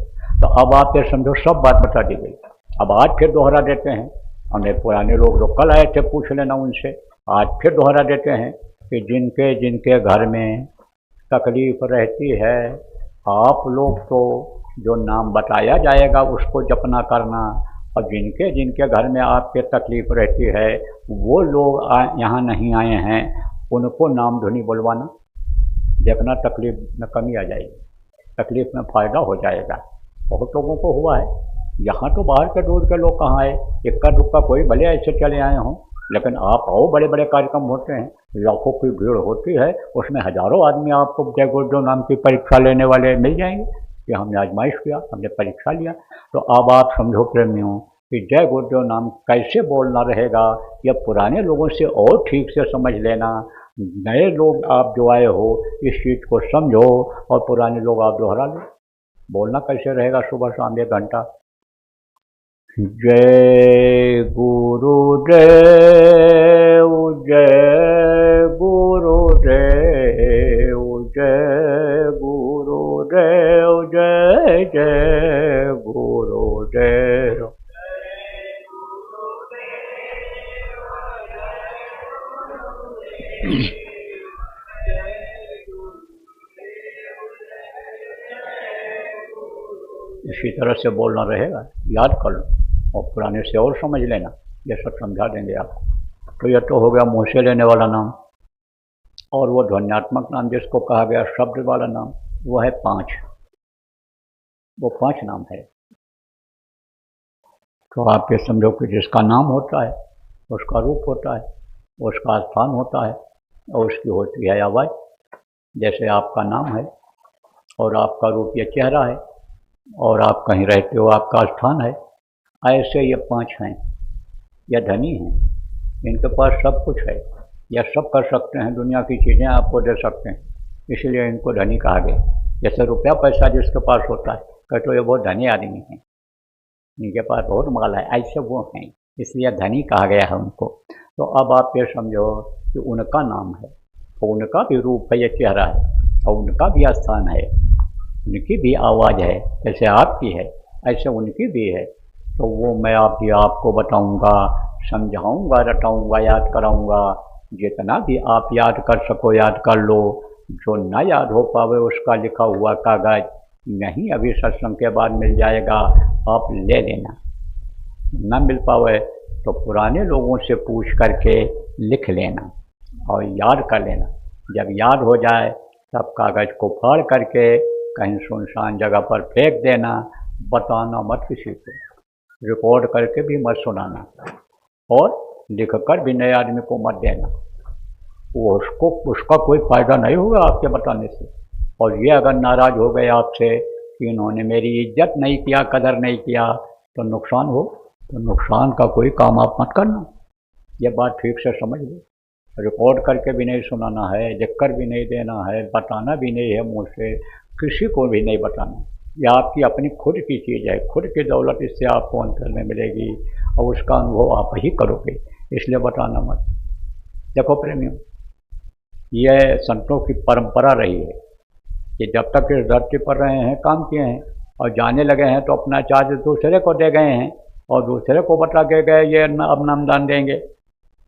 तो अब आप ये समझो सब बात बता दी गई। अब आज फिर दोहरा देते हैं। हमें पुराने लोग जो कल आए थे पूछ लेना उनसे, आज फिर दोहरा देते हैं कि जिनके जिनके घर में तकलीफ रहती है, आप लोग तो जो नाम बताया जाएगा उसको जपना करना, और जिनके जिनके घर में आपके तकलीफ रहती है वो लोग यहाँ नहीं आए हैं, उनको नाम धुनी बुलवाना। देखना तकलीफ में कमी आ जाएगी, तकलीफ में फ़ायदा हो जाएगा। बहुत लोगों को हुआ है। यहाँ तो बाहर के दूर के लोग कहाँ आए, इक्का दुक्का कोई भले ऐसे चले आए हों, लेकिन आप आओ, बड़े बड़े कार्यक्रम होते हैं, लाखों की भीड़ होती है, उसमें हजारों आदमी आपको जय गुरुदेव नाम की परीक्षा लेने वाले मिल जाएंगे कि हमने आजमाइश किया, हमने परीक्षा लिया। तो अब आप समझो प्रेमियों कि जय गुरुदेव नाम कैसे बोलना रहेगा, यह पुराने लोगों से और ठीक से समझ लेना। नए लोग आप जो आए हो इस चीज़ को समझो, और पुराने लोग आप दोहरा लो। बोलना कैसे रहेगा? सुबह शाम 1 घंटा जय गुरुदेव, जय गुरुदेव, जय गुरुदेव, जय जय गुरुदेव। इसी तरह से बोलना रहेगा, याद कर लो, और पुराने से और समझ लेना, ये सब समझा देंगे आपको। तो यह तो हो गया मुँह से लेने वाला नाम। और वो ध्वन्यात्मक नाम जिसको कहा गया शब्द वाला नाम, वो है 5। वो 5 नाम है। तो आप ये समझो कि जिसका नाम होता है उसका रूप होता है, उसका स्थान होता है, और उसकी होती है आवाज़। जैसे आपका नाम है और आपका रूप ये चेहरा है, और आप कहीं रहते हो आपका स्थान है। ऐसे ये 5 हैं। यह धनी हैं, इनके पास सब कुछ है, यह सब कर सकते हैं, दुनिया की चीज़ें आपको दे सकते हैं, इसलिए इनको धनी कहा गया। जैसे रुपया पैसा जिसके पास होता है, कहते तो ये बहुत धनी आदमी हैं, इनके पास बहुत माल है, ऐसे वो हैं, इसलिए धनी कहा गया है उनको। तो अब आप ये समझो कि उनका नाम है, और उनका भी रूप है, ये चेहरा है, और उनका भी स्थान है, उनकी भी आवाज़ है। जैसे आपकी है ऐसे उनकी भी है। तो वो मैं भी आपको बताऊंगा, समझाऊंगा, रटाऊंगा, याद कराऊंगा। जितना भी आप याद कर सको याद कर लो। जो ना याद हो पावे उसका लिखा हुआ कागज़ नहीं अभी सत्संग के बाद मिल जाएगा, आप ले लेना। ना मिल पावे तो पुराने लोगों से पूछ करके लिख लेना और याद कर लेना। जब याद हो जाए तब कागज़ को फाड़ करके कहीं सुनसान जगह पर फेंक देना। बताना मत किसी को, रिकॉर्ड करके भी मत सुनाना, और लिखकर भी नए आदमी को मत देना। वो उसका कोई फ़ायदा नहीं होगा आपके बताने से। और ये अगर नाराज़ हो गए आपसे कि इन्होंने मेरी इज्जत नहीं किया, कदर नहीं किया, तो नुकसान हो, तो नुकसान का कोई काम आप मत करना। ये बात ठीक से समझ लो। रिकॉर्ड करके भी नहीं सुनाना है, लिख कर भी नहीं देना है, बताना भी नहीं है मुँह से। किसी को भी नहीं बताना। यह आपकी अपनी खुद की चीज़ है, खुद की दौलत इससे आपको अंतर में मिलेगी और उसका अनुभव आप ही करोगे, इसलिए बताना मत। देखो प्रेमियों, यह संतों की परंपरा रही है कि जब तक इस धरती पर रहे हैं काम किए हैं और जाने लगे हैं तो अपना चार्ज दूसरे को दे गए हैं और दूसरे को बता के गए ये अब नामदान देंगे,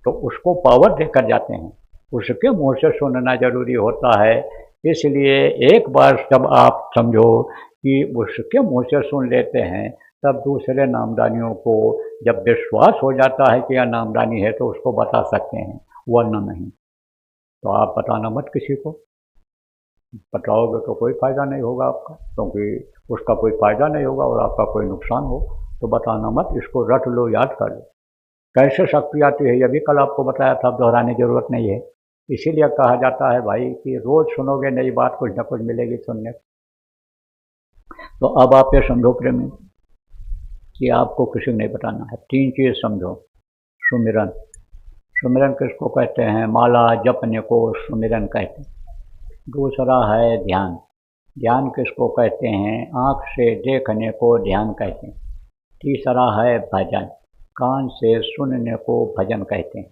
तो उसको पावर देकर जाते हैं, उसके मुंह से सुनना जरूरी होता है। इसलिए एक बार जब आप समझो कि उसके मुंह से सुन लेते हैं, तब दूसरे नामदानियों को जब विश्वास हो जाता है कि यह नामदानी है तो उसको बता सकते हैं, वरना नहीं। तो आप बताना मत किसी को, बताओगे तो कोई फ़ायदा नहीं होगा आपका, क्योंकि उसका कोई फ़ायदा नहीं होगा और आपका कोई नुकसान हो। तो बताना मत, इसको रट लो, याद कर लो। कैसे शक्ति आती है यह भी कल आपको बताया था, अब दोहराने की ज़रूरत नहीं है। इसीलिए कहा जाता है भाई कि रोज़ सुनोगे नई बात, कुछ ना कुछ मिलेगी सुनने को। तो अब आप ये समझो प्रेमी कि आपको किसी को नहीं बताना है। 3 चीज़ समझो। सुमिरन, सुमिरन किसको कहते हैं? माला जपने को सुमिरन कहते हैं। दूसरा है ध्यान, ध्यान किसको कहते हैं? आँख से देखने को ध्यान कहते हैं। तीसरा है भजन, कान से सुनने को भजन कहते हैं।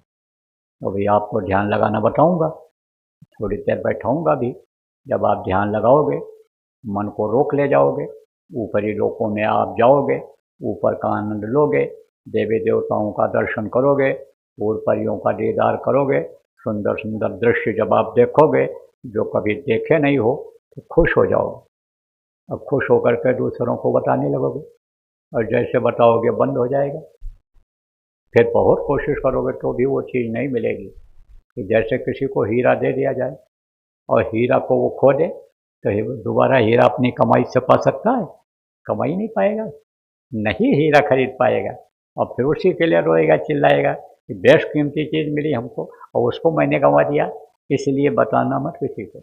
तो भाई आपको ध्यान लगाना बताऊंगा, थोड़ी देर बैठाऊंगा भी। जब आप ध्यान लगाओगे, मन को रोक ले जाओगे, ऊपरी लोकों में आप जाओगे, ऊपर का आनंद लोगे, देवी देवताओं का दर्शन करोगे, फूल परियों का दीदार करोगे, सुंदर सुंदर दृश्य जब आप देखोगे जो कभी देखे नहीं हो, तो खुश हो जाओगे। अब खुश होकर के दूसरों को बताने लगोगे और जैसे बताओगे बंद हो जाएगा। फिर बहुत कोशिश करोगे तो भी वो चीज़ नहीं मिलेगी। कि जैसे किसी को हीरा दे दिया जाए और हीरा को वो खो दे, तो दोबारा हीरा अपनी कमाई से पा सकता है? कमाई नहीं पाएगा, नहीं हीरा खरीद पाएगा और फिर उसी के लिए रोएगा, चिल्लाएगा कि बेशकीमती चीज़ मिली हमको और उसको मैंने गंवा दिया। इसलिए बताना मत किसी को।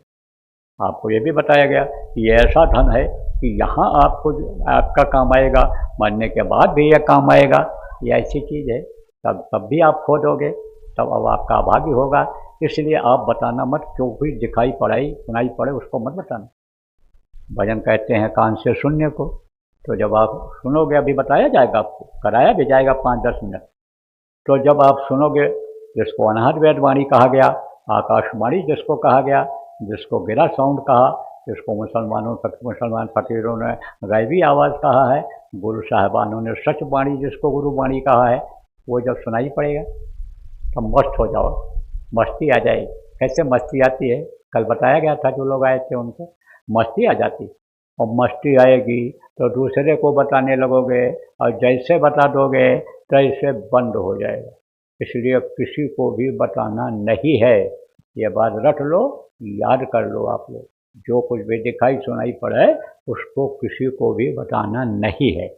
आपको ये भी बताया गया कि ये ऐसा धन है कि यहाँ आपको आपका काम आएगा, मरने के बाद भी यह काम आएगा। ये ऐसी चीज़ है, तब भी आप खो दोगे, तब अब आपका अभागी होगा। इसलिए आप बताना मत, जो भी दिखाई पड़ाई सुनाई पड़े उसको मत बताना। भजन कहते हैं कान से सुनने को, तो जब आप सुनोगे, अभी बताया जाएगा आपको, कराया भी जाएगा 5-10 मिनट। तो जब आप सुनोगे, जिसको अनहद वेदवाणी कहा गया, आकाशवाणी जिसको कहा गया, जिसको गिरा साउंड कहा, जिसको मुसलमान फ़कीरों ने गैबी आवाज़ कहा है, गुरु साहिबानों ने सच वाणी जिसको गुरु वाणी कहा है, वो जब सुनाई पड़ेगा तो मस्त हो जाओ, मस्ती आ जाएगी। कैसे मस्ती आती है? कल बताया गया था, जो लोग आए थे उनको मस्ती आ जाती। और मस्ती आएगी तो दूसरे को बताने लगोगे और जैसे बता दोगे तैसे बंद हो जाएगा। इसलिए किसी को भी बताना नहीं है। ये बात रट लो, याद कर लो आप लोग। जो कुछ भी दिखाई सुनाई पड़े उसको किसी को भी बताना नहीं है।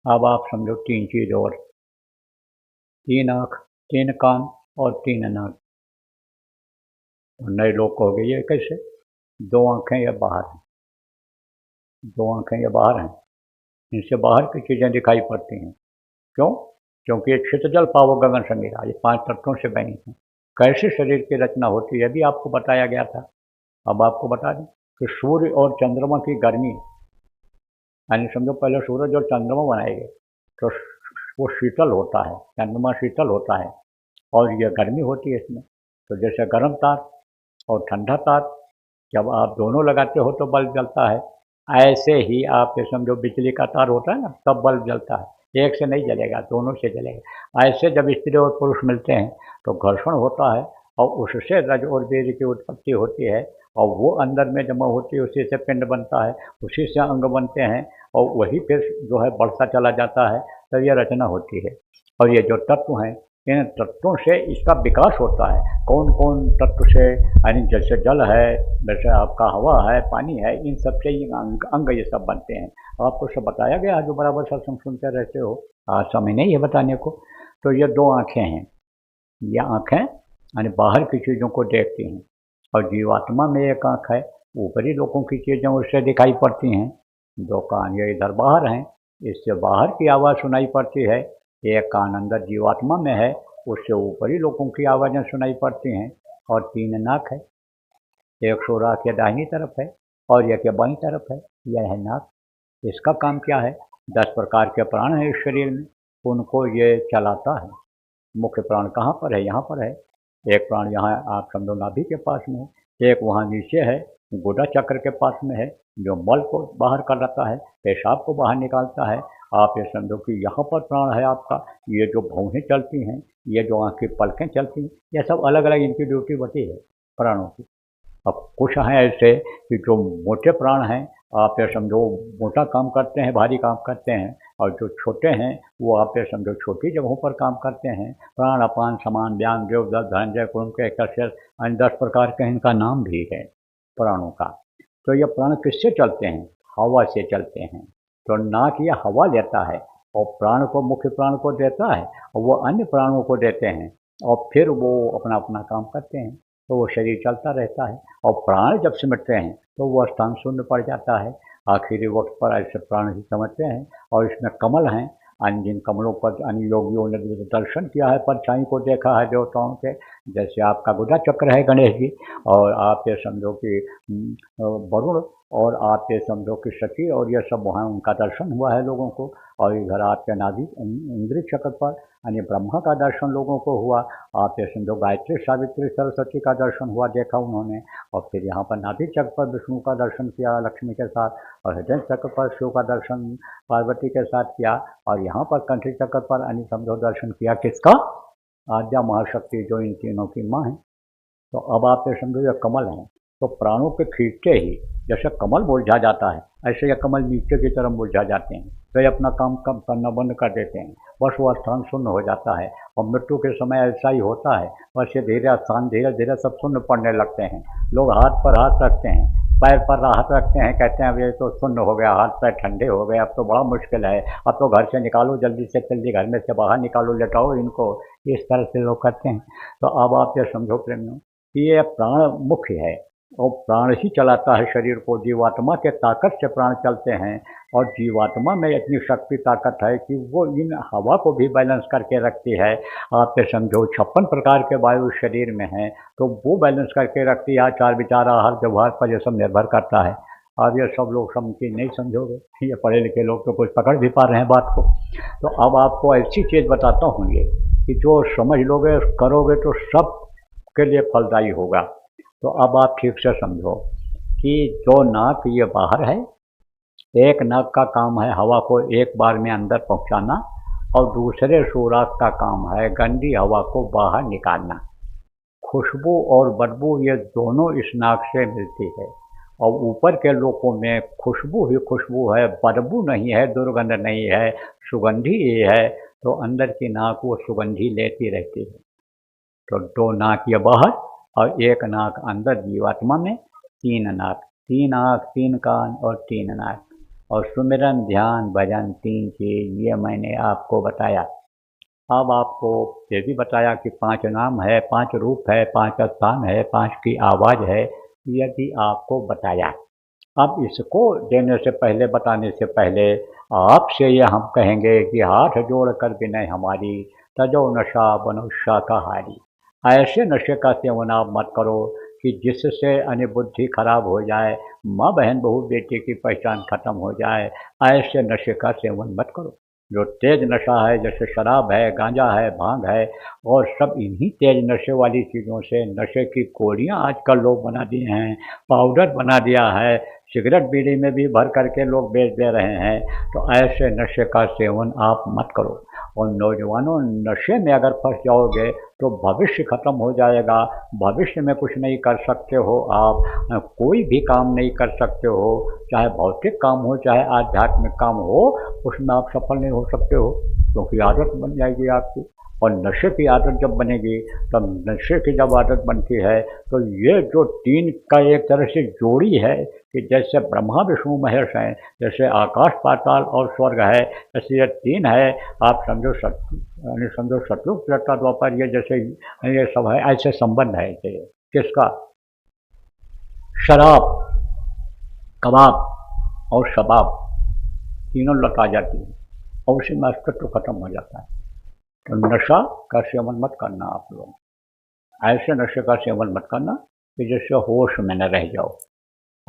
अब आप समझो 3 चीज़ और। 3 आँख, 3 कान और 3 नाक। नए लोग कहोगे ये कैसे? 2 आँखें या बाहर हैं, 2 आँखें या बाहर हैं, इनसे बाहर की चीज़ें दिखाई पड़ती हैं। क्यों? क्योंकि ये क्षितिजल पावक गगन संगीता, ये 5 तत्वों से बनी है। कैसे शरीर की रचना होती है भी आपको बताया गया था। अब आपको बता दें कि सूर्य और चंद्रमा की गर्मी, यानी समझो पहले सूरज और चंद्रमा बनाए गए तो वो शीतल होता है, चंद्रमा शीतल होता है और ये गर्मी होती है इसमें। तो जैसे गर्म तार और ठंडा तार, जब आप दोनों लगाते हो तो बल्ब जलता है। ऐसे ही आप ये समझो बिजली का तार होता है ना, तब बल्ब जलता है। एक से नहीं जलेगा, दोनों से जलेगा। ऐसे जब स्त्री और पुरुष मिलते हैं तो घर्षण होता है और उससे रज और वीर्य की उत्पत्ति होती है और वो अंदर में जमा होती है, उसी से पिंड बनता है, उसी से अंग बनते हैं और वही फिर जो है बढ़ता चला जाता है, तब यह रचना होती है। और ये जो तत्व हैं, इन तत्वों से इसका विकास होता है। कौन कौन तत्व से? यानी जैसे जल है, जैसे आपका हवा है, पानी है, इन सब से ये अंग ये सब बनते हैं। आपको सब बताया गया, जो बराबर सत्संग सुनते रहते हो। आज समय नहीं है बताने को। तो ये 2 आँखें हैं, ये आँखें यानी बाहर की चीज़ों को देखती हैं और जीवात्मा में एक आँख है, ऊपरी लोगों की चीज़ें उससे दिखाई पड़ती हैं। 2 कान ये इधर बाहर हैं, इससे बाहर की आवाज़ सुनाई पड़ती है। एक कान अंदर जीवात्मा में है, उससे ऊपरी लोगों की आवाज़ें सुनाई पड़ती हैं। और 3 नाक है, एक सुराख या दाहिनी तरफ है और यह के बाईं तरफ है, यह है नाक। इसका काम क्या है? 10 प्रकार के प्राण हैं इस शरीर में, उनको ये चलाता है। मुख्य प्राण कहाँ पर है? यहाँ पर है। एक प्राण यहाँ आप समझो नाभि के पास में है, एक वहाँ नीचे है, गुदा चक्र के पास में है, जो मल को बाहर कर देता है, पेशाब को बाहर निकालता है। आप ये समझो कि यहाँ पर प्राण है आपका। ये जो भौहें चलती हैं, ये जो आँख की पलकें चलती हैं, ये सब अलग अलग इनकी ड्यूटी होती है प्राणों की। अब कुछ हैं ऐसे कि जो मोटे प्राण हैं, आप ये समझो मोटा काम करते हैं, भारी काम करते हैं, और जो छोटे हैं वो आप ये समझो छोटी जगहों पर काम करते हैं। प्राण, अपान, समान, व्यान, देवदत्त, धनंजय, कुंभ, एकस्य, अन्य 10 प्रकार के इनका नाम भी है प्राणों का। तो ये प्राण किससे चलते हैं? हवा से चलते हैं। तो नाक ये हवा लेता है और प्राण को, मुख्य प्राण को देता है, और वो अन्य प्राणों को देते हैं, और फिर वो अपना अपना काम करते हैं। तो वो शरीर चलता रहता है, और प्राण जब सिमटते हैं तो वो स्थान शून्य पड़ जाता है। आखिरी वक्त पर ऐसे प्राण ही समझते हैं। और इसमें कमल हैं, अन्य जिन कमलों पर अन्य योगियों ने दर्शन किया है, परछाई को देखा है देवताओं के, जैसे आपका गुदा चक्र है गणेश जी, और आप ये समझो कि वरुण, और आप ये समझो कि शची, और ये सब वहाँ उनका दर्शन हुआ है लोगों को। और इधर आपके नाभि इंद्रिय चक्र पर यानी ब्रह्मा का दर्शन लोगों को हुआ। आप ये समझो गायत्री, सावित्री, सरस्वती का दर्शन हुआ, देखा उन्होंने। और फिर यहाँ पर नाभि चक्र पर विष्णु का दर्शन किया लक्ष्मी के साथ, और हृदय चक्र पर शिव का दर्शन पार्वती के साथ किया, और यहाँ पर कंठी चक्र पर यानी समझो दर्शन किया किसका? आद्या महाशक्ति, जो इन तीनों की माँ है। तो अब आप ये समझो ये कमल हैं। तो प्राणों के खींचते ही जैसे कमल मुरझा जाता है, ऐसे ये कमल नीचे की तरफ मुरझा जाते हैं, तो ये अपना काम कम करना बंद कर देते हैं। बस वो स्थान शून्य हो जाता है। और मृत्यु के समय ऐसा ही होता है। बस ये धीरे स्थान धीरे धीरे सब शून्य पड़ने लगते हैं। लोग हाथ पर हाथ रखते हैं, पैर पर हाथ रखते हैं, कहते हैं अब ये तो शून्य हो गया, हाथ पैर ठंडे हो गए, अब तो बड़ा मुश्किल है, अब तो घर से निकालो, जल्दी से जल्दी घर में से बाहर निकालो, लेटाओ इनको। इस तरह से लोग करते हैं। तो अब आप ये समझो प्रेमियों कि ये प्राण मुख्य है, और प्राण ही चलाता है शरीर को। जीवात्मा के ताकत से प्राण चलते हैं, और जीवात्मा में इतनी शक्ति ताकत है कि वो इन हवा को भी बैलेंस करके रखती है। आप ये समझो 56 प्रकार के वायु शरीर में हैं, तो वो बैलेंस करके रखती है। आचार विचार आहार व्यवहार पर ये सब निर्भर करता है। अब ये सब लोग समझी नहीं समझोगे, ये पढ़े लिखे लोग तो कुछ पकड़ भी पा रहे हैं बात को। तो अब आपको ऐसी चीज़ बताता हूँ ये कि जो समझ लोगे करोगे तो सब के लिए फलदायी होगा। तो अब आप ठीक से समझो कि जो नाक ये बाहर है, एक नाक का काम है हवा को एक बार में अंदर पहुंचाना, और दूसरे सुराख का काम है गंदी हवा को बाहर निकालना। खुशबू और बदबू ये दोनों इस नाक से मिलती है, और ऊपर के लोगों में खुशबू ही खुशबू है, बदबू नहीं है, दुर्गंध नहीं है, सुगंधी ही है। तो अंदर की नाक वो सुगंधी लेती रहती है। तो 2 नाक ये बाहर और 1 नाक अंदर जीवात्मा में, 3 नाक, 3 आँख, 3 कान और 3 नाक। और सुमिरन, ध्यान, भजन 3 चीज़ ये मैंने आपको बताया। अब आपको ये भी बताया कि 5 नाम है, 5 रूप है, 5 स्थान है, 5 की आवाज़ है, ये भी आपको बताया। अब इसको देने से पहले, बताने से पहले आपसे ये हम कहेंगे कि हाथ जोड़ कर विनय हमारी, तजो नशा बनो शाकाहारी। ऐसे नशे का सेवन आप मत करो कि जिससे अन्य बुद्धि खराब हो जाए, माँ बहन बहू बेटी की पहचान खत्म हो जाए। ऐसे नशे का सेवन मत करो। जो तेज नशा है, जैसे शराब है, गांजा है, भांग है, और सब इन्हीं तेज नशे वाली चीज़ों से नशे की गोलियां आजकल लोग बना दिए हैं, पाउडर बना दिया है, सिगरेट बीड़ी में भी भर करके लोग बेच दे रहे हैं। तो ऐसे नशे का सेवन आप मत करो। और नौजवानों, नशे में अगर फंस जाओगे तो भविष्य खत्म हो जाएगा। भविष्य में कुछ नहीं कर सकते हो आप, कोई भी काम नहीं कर सकते हो, चाहे भौतिक काम हो चाहे आध्यात्मिक काम हो, उसमें आप सफल नहीं हो सकते हो, क्योंकि आदत बन जाएगी आपकी। और नशे की आदत जब बनेगी, तब नशे की जब आदत बनती है तो ये जो 3 का एक तरह से जोड़ी है कि जैसे ब्रह्मा विष्णु महेश हैं, जैसे आकाश पाताल और स्वर्ग है, ऐसे ये 3 है। आप समझो समझो सतयुग त्रेता द्वापर, ये जैसे ये सब है, ऐसे संबंध है ये किसका? शराब, कबाब और शबाब तीनों लौटा जाती है, और उसी में अस्तित्व खत्म हो जाता है। तो नशा का सेवन मत करना आप लोग, ऐसे नशे का सेवन मत करना कि जिससे होश में न रह जाओ।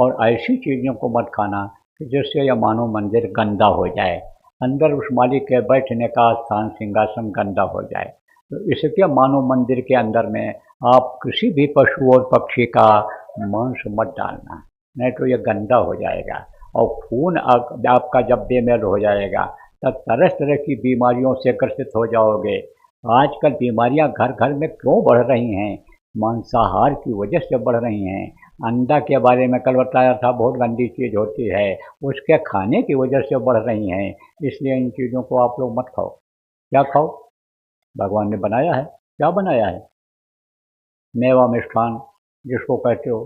और ऐसी चीज़ों को मत खाना कि जिससे यह मानव मंदिर गंदा हो जाए, अंदर उस मालिक के बैठने का स्थान सिंहासन गंदा हो जाए। तो इसके मानव मंदिर के अंदर में आप किसी भी पशु और पक्षी का मांस मत डालना, नहीं तो ये गंदा हो जाएगा और खून आपका जब बेमेल हो जाएगा तब तरह तरह की बीमारियों से ग्रसित हो जाओगे। आजकल बीमारियां घर घर में क्यों बढ़ रही हैं? मांसाहार की वजह से बढ़ रही हैं। अंडा के बारे में कल बताया था, बहुत गंदी चीज़ होती है, उसके खाने की वजह से बढ़ रही हैं। इसलिए इन चीज़ों को आप लोग मत खाओ। क्या खाओ? भगवान ने बनाया है, क्या बनाया है? मेवा मिष्ठान जिसको कहते हो,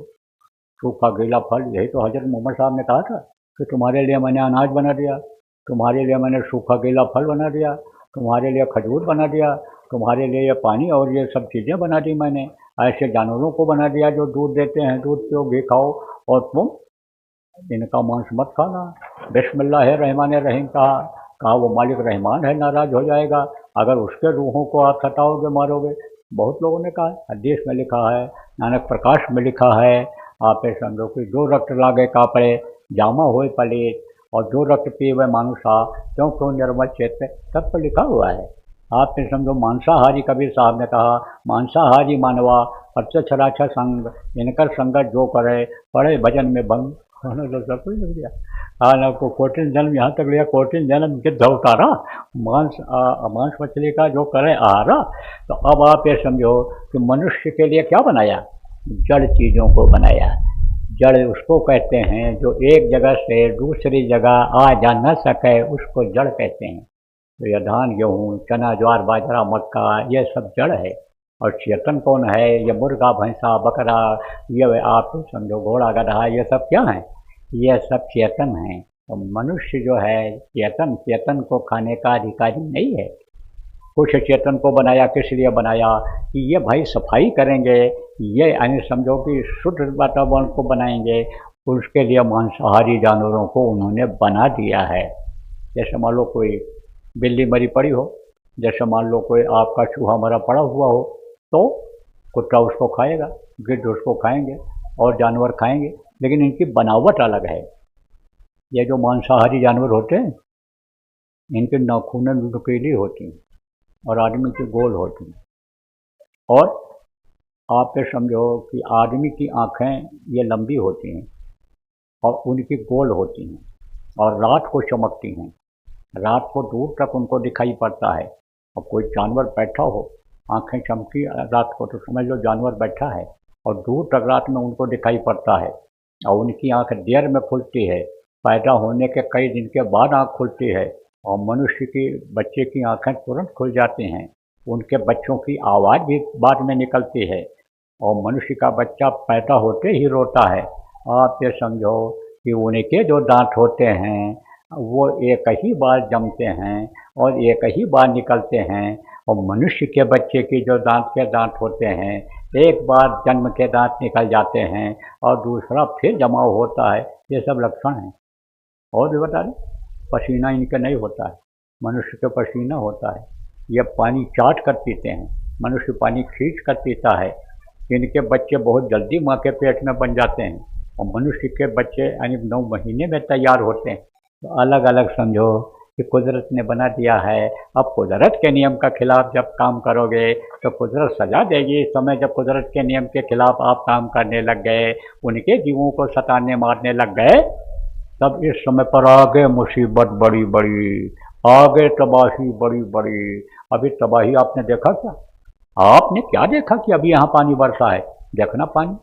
सूखा गीला फल। यही तो हजरत मोहम्मद साहब ने कहा था कि तुम्हारे लिए मैंने अनाज बना दिया, तुम्हारे लिए मैंने सूखा गीला फल बना दिया, तुम्हारे लिए खजूर बना दिया, तुम्हारे लिए ये पानी और ये सब चीज़ें बना दी मैंने। ऐसे जानवरों को बना दिया जो दूध देते हैं, दूध पियो, घी खाओ, और तुम इनका मांस मत खाना। बिस्मिल्लाहिर्रहमानिर्रहीम कहा वो मालिक रहमान है, नाराज़ हो जाएगा अगर उसके रूहों को आप सताओगे, मारोगे। बहुत लोगों ने कहा, हदीस में लिखा है, नानक प्रकाश में लिखा है, आप समझो कि जो रक्त लागे कापड़े जामा होए पलीत, और जो रक्त पीवे मानुषा क्यों क्यों निर्मल चेत, सब तो लिखा हुआ है। आपने समझो मांसाहारी, कबीर साहब ने कहा, मांसाहारी मानवा अत्यक्षराक्षा संग, इनकर संगत जो करे पड़े भजन में भंग। तो सब कुछ लिख दिया। हाँ, आपको कोटिन जन्म यहाँ तक लिया, कोटिन जन्म गिद्ध उतारा, मांस मछली का जो करे आहारा। तो अब आप ये समझो कि मनुष्य के लिए क्या बनाया? जड़ चीज़ों को बनाया। जड़ उसको कहते हैं जो एक जगह से दूसरी जगह आ जा न सके, उसको जड़ कहते हैं। तो ये धान, गेहूँ, चना, ज्वार, बाजरा, मक्का, ये सब जड़ है। और चेतन कौन है? ये मुर्गा, भैंसा, बकरा, ये आप समझो घोड़ा, गधा, ये सब क्या है? ये सब चेतन हैं। तो मनुष्य जो है चेतन को खाने का अधिकारी नहीं है। कुछ चेतन को बनाया, किस लिए बनाया? कि ये भाई सफाई करेंगे, ये यानी समझो कि शुद्ध वातावरण को बनाएंगे, उसके लिए मांसाहारी जानवरों को उन्होंने बना दिया है। जैसे मान लो कोई बिल्ली मरी पड़ी हो, जैसे मान लो कोई आपका चूहा मरा पड़ा हुआ हो, तो कुत्ता उसको खाएगा, गिद्ध उसको खाएंगे और जानवर खाएंगे, लेकिन इनकी बनावट अलग है। ये जो मांसाहारी जानवर होते हैं, इनके नाखूनें नुकीली होती हैं और आदमी की गोल होती हैं। और आप ये समझो कि आदमी की आँखें ये लंबी होती हैं और उनकी गोल होती हैं और रात को चमकती हैं, रात को दूर तक उनको दिखाई पड़ता है। और कोई जानवर बैठा हो, आँखें चमकी रात को, तो समझ लो जानवर बैठा है और दूर तक रात में उनको दिखाई पड़ता है। और उनकी आँख देर में खुलती है, पैदा होने के कई दिन के बाद आँख खुलती है। और मनुष्य की बच्चे की आँखें तुरंत खुल जाती हैं, उनके बच्चों की आवाज़ भी बाद में निकलती है। और मनुष्य का बच्चा पैदा होते ही रोता है। आप ये समझो कि उनके जो दांत होते हैं वो एक ही बार जमते हैं और एक ही बार निकलते हैं। और मनुष्य के बच्चे की जो दांत होते हैं, एक बार जन्म के दांत निकल जाते हैं और दूसरा फिर जमाव होता है। ये सब लक्षण हैं। और भी बता दें, पसीना इनके नहीं होता है, मनुष्य के पसीना होता है। ये पानी चाट कर पीते हैं, मनुष्य पानी खींच कर पीता है। इनके बच्चे बहुत जल्दी माँ के पेट में बन जाते हैं और मनुष्य के बच्चे यानी 9 महीने में तैयार होते हैं। तो अलग अलग समझो कि कुदरत ने बना दिया है। अब कुदरत के नियम का खिलाफ जब काम करोगे तो कुदरत सजा देगी। इस समय जब कुदरत के नियम के खिलाफ आप काम करने लग गए, उनके जीवों को सताने मारने लग गए, तब इस समय पर आगे मुसीबत बड़ी बड़ी, आगे तबाही बड़ी बड़ी। अभी तबाही आपने देखा क्या? आपने क्या देखा कि अभी यहाँ पानी बरसा है? देखना पानी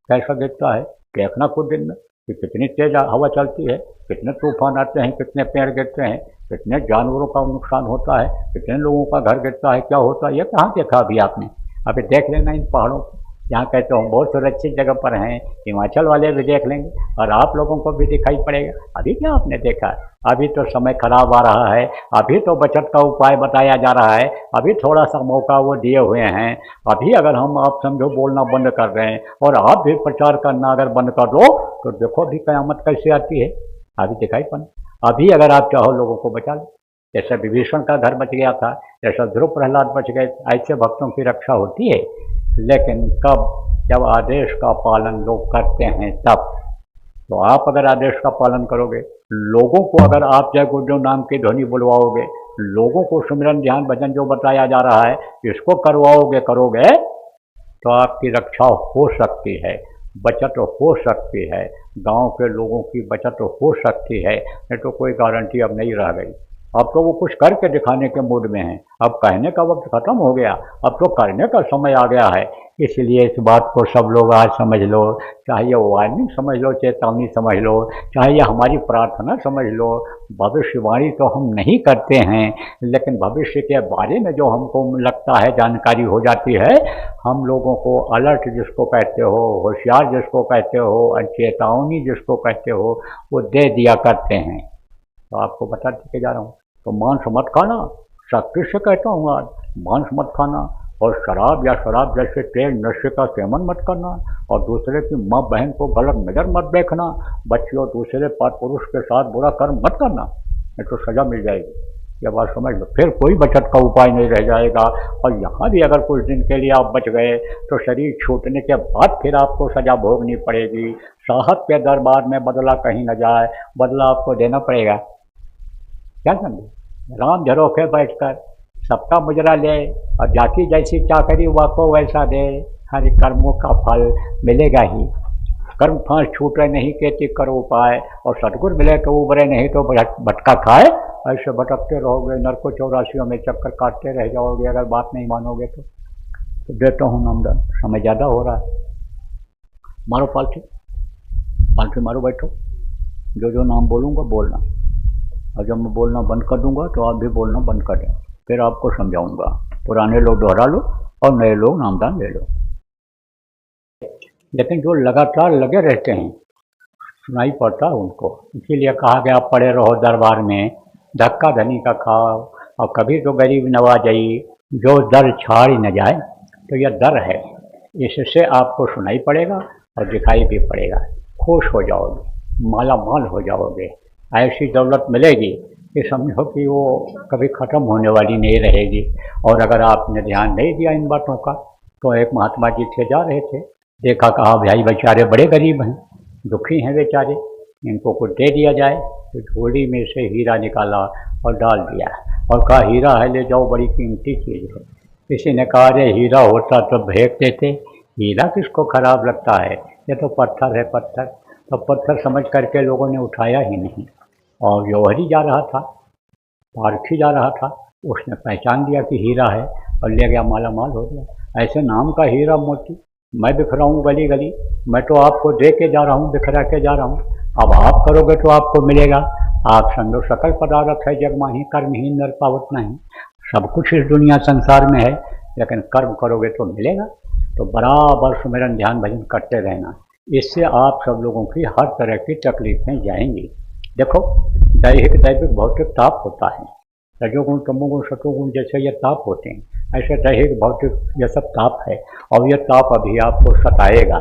कैसा गिरता है, देखना खुद दिन में कि कितनी तेज हवा चलती है, कितने तूफान आते हैं, कितने पेड़ गिरते हैं, कितने जानवरों का नुकसान होता है, कितने लोगों का घर गिरता है, क्या होता है। ये कहाँ देखा अभी आपने? अभी देख लेना इन पहाड़ों को, यहाँ कहते हो बहुत सुरक्षित जगह पर हैं। हिमाचल वाले भी देख लेंगे और आप लोगों को भी दिखाई पड़ेगा। अभी क्या आपने देखा? अभी तो समय खराब आ रहा है, अभी तो बचत का उपाय बताया जा रहा है, अभी थोड़ा सा मौका वो दिए हुए हैं। अभी अगर हम आप समझो बोलना बंद कर रहे हैं और आप भी प्रचार करना अगर बंद कर दो तो देखो अभी क़यामत कैसे आती है। अभी दिखाई पड़े। अभी अगर आप चाहो लोगों को बचा लो, जैसे विभीषण का घर बच गया था, जैसा ध्रुव प्रहलाद बच गए, ऐसे भक्तों की रक्षा होती है। लेकिन कब? जब आदेश का पालन लोग करते हैं तब। तो आप अगर आदेश का पालन करोगे, लोगों को अगर आप जय गुरुदेव नाम की ध्वनि बुलवाओगे, लोगों को सुमिरन ध्यान भजन जो बताया जा रहा है इसको करवाओगे करोगे, तो आपकी रक्षा हो सकती है, बचत हो सकती है, गांव के लोगों की बचत हो सकती है। नहीं तो कोई गारंटी अब नहीं रह गई। अब तो वो कुछ करके दिखाने के मूड में हैं। अब कहने का वक्त खत्म हो गया, अब तो करने का समय आ गया है। इसलिए इस बात को सब लोग आज समझ लो, चाहे ये वार्निंग समझ लो, चेतावनी समझ लो, चाहे ये हमारी प्रार्थना समझ लो। भविष्यवाणी तो हम नहीं करते हैं, लेकिन भविष्य के बारे में जो हमको लगता है जानकारी हो जाती है, हम लोगों को अलर्ट जिसको कहते हो, होशियार जिसको कहते हो, चेतावनी जिसको कहते हो, वो दे दिया करते हैं। तो आपको बताते के जा रहा हूँ। तो मांस मत खाना, सख्ती से कहता हूँ आज, मांस मत खाना, और शराब या शराब जैसे तेज नशे का सेवन मत करना, और दूसरे की माँ बहन को गलत नज़र मत देखना, बच्चियों दूसरे पुरुष के साथ बुरा कर्म मत करना, नहीं तो सज़ा मिल जाएगी। ये बात समझ लो, फिर कोई बचत का उपाय नहीं रह जाएगा। और यहाँ भी अगर कुछ दिन के लिए आप बच गए तो शरीर छूटने के बाद फिर आपको सज़ा भोगनी पड़ेगी। साहब के दरबार में बदला कहीं न जाए, बदला आपको देना पड़ेगा। क्या समझे? राम झरोखे बैठकर सबका मुजरा ले, और जाति जैसी चाकरी वाको वैसा दे, हर कर्मों का फल मिलेगा ही। कर्म फांस छूटे नहीं केती करो उपाय, और सदगुरु मिले तो उबरे नहीं तो भटका खाए। ऐसे भटकते रहोगे, नरको 84 में चक्कर काटते रह जाओगे अगर बात नहीं मानोगे तो देता हूँ नामदान। समय ज़्यादा हो रहा है, मारो पालथी, पालथी मारो, बैठो। जो जो नाम बोलूँगा बोलना, और जब मैं बोलना बंद कर दूंगा तो आप भी बोलना बंद कर दें। फिर आपको समझाऊंगा। पुराने लोग दोहरा लो और नए लोग नामदान ले लो। लेकिन जो लगातार लगे रहते हैं सुनाई पड़ता है उनको। इसीलिए कहा गया पड़े रहो दरबार में, धक्का धनी का खाओ, और कभी तो गरीब नवाजाई, जो दर छाड़ न जाए। तो यह दर है, इससे आपको सुनाई पड़ेगा और दिखाई भी पड़ेगा। खुश हो जाओगे, माला माल हो जाओगे, ऐसी दौलत मिलेगी कि समझो कि वो कभी ख़त्म होने वाली नहीं रहेगी। और अगर आपने ध्यान नहीं दिया इन बातों का, तो एक महात्मा जी थे, जा रहे थे, देखा कहा भाई बेचारे बड़े गरीब हैं, दुखी हैं बेचारे, इनको कुछ दे दिया जाए। तो झोली में से हीरा निकाला और डाल दिया, और कहा हीरा है ले जाओ, बड़ी कीमती चीज़ है। किसी ने कहा अरे हीरा होता तो फेंक देते, हीरा किसको खराब लगता है, ये तो पत्थर है पत्थर। तो पत्थर समझ करके लोगों ने उठाया ही नहीं। और जौहरी जा रहा था, पारखी जा रहा था, उसने पहचान दिया कि हीरा है और ले गया, माला माल हो गया। ऐसे नाम का हीरा मोती मैं बिखराऊँ गली गली, मैं तो आपको दे के जा रहा हूँ, बिखरा के जा रहा हूँ। अब आप करोगे तो आपको मिलेगा। आप समझो सकल पदार्थ है जग माही, कर्महीन नर पावत नहीं। सब कुछ इस दुनिया संसार में है, लेकिन कर्म करोगे तो मिलेगा। तो बराबर सुमिरन ध्यान भजन करते रहना, इससे आप सब लोगों की हर तरह की तकलीफें जाएंगी। देखो, दैहिक दैविक भौतिक ताप होता है, रजोगुण तमोगुण सतोगुण जैसे ये ताप होते हैं, ऐसे दैहिक भौतिक ये सब ताप है। और ये ताप अभी आपको सताएगा,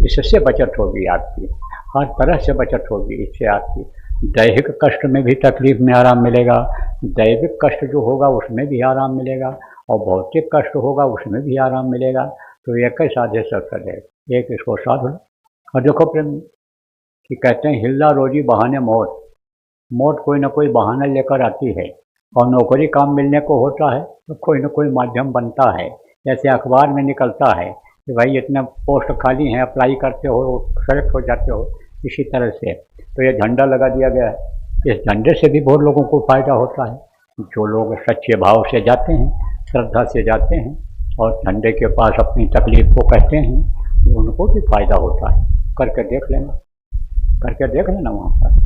इससे बचत होगी आपकी, हर तरह से बचत होगी इससे आपकी। दैहिक कष्ट में भी तकलीफ में आराम मिलेगा, दैविक कष्ट जो होगा उसमें भी आराम मिलेगा, और भौतिक कष्ट होगा उसमें भी आराम मिलेगा। तो एक ही साधे सब है, एक इसको साध लो। और देखो प्रेम कि कहते हैं हिल्ला रोजी बहाने मौत, मौत कोई ना कोई बहाना लेकर आती है। और नौकरी काम मिलने को होता है तो कोई ना कोई माध्यम बनता है। जैसे अखबार में निकलता है कि भाई इतने पोस्ट खाली हैं, अप्लाई करते हो, सेलेक्ट हो जाते हो, इसी तरह से। तो ये झंडा लगा दिया गया है, इस झंडे से भी बहुत लोगों को फ़ायदा होता है। जो लोग सच्चे भाव से जाते हैं, श्रद्धा से जाते हैं, और झंडे के पास अपनी तकलीफ़ को कहते हैं, उनको भी फ़ायदा होता है। करके देख लेना, करके देख लेना वहाँ पर।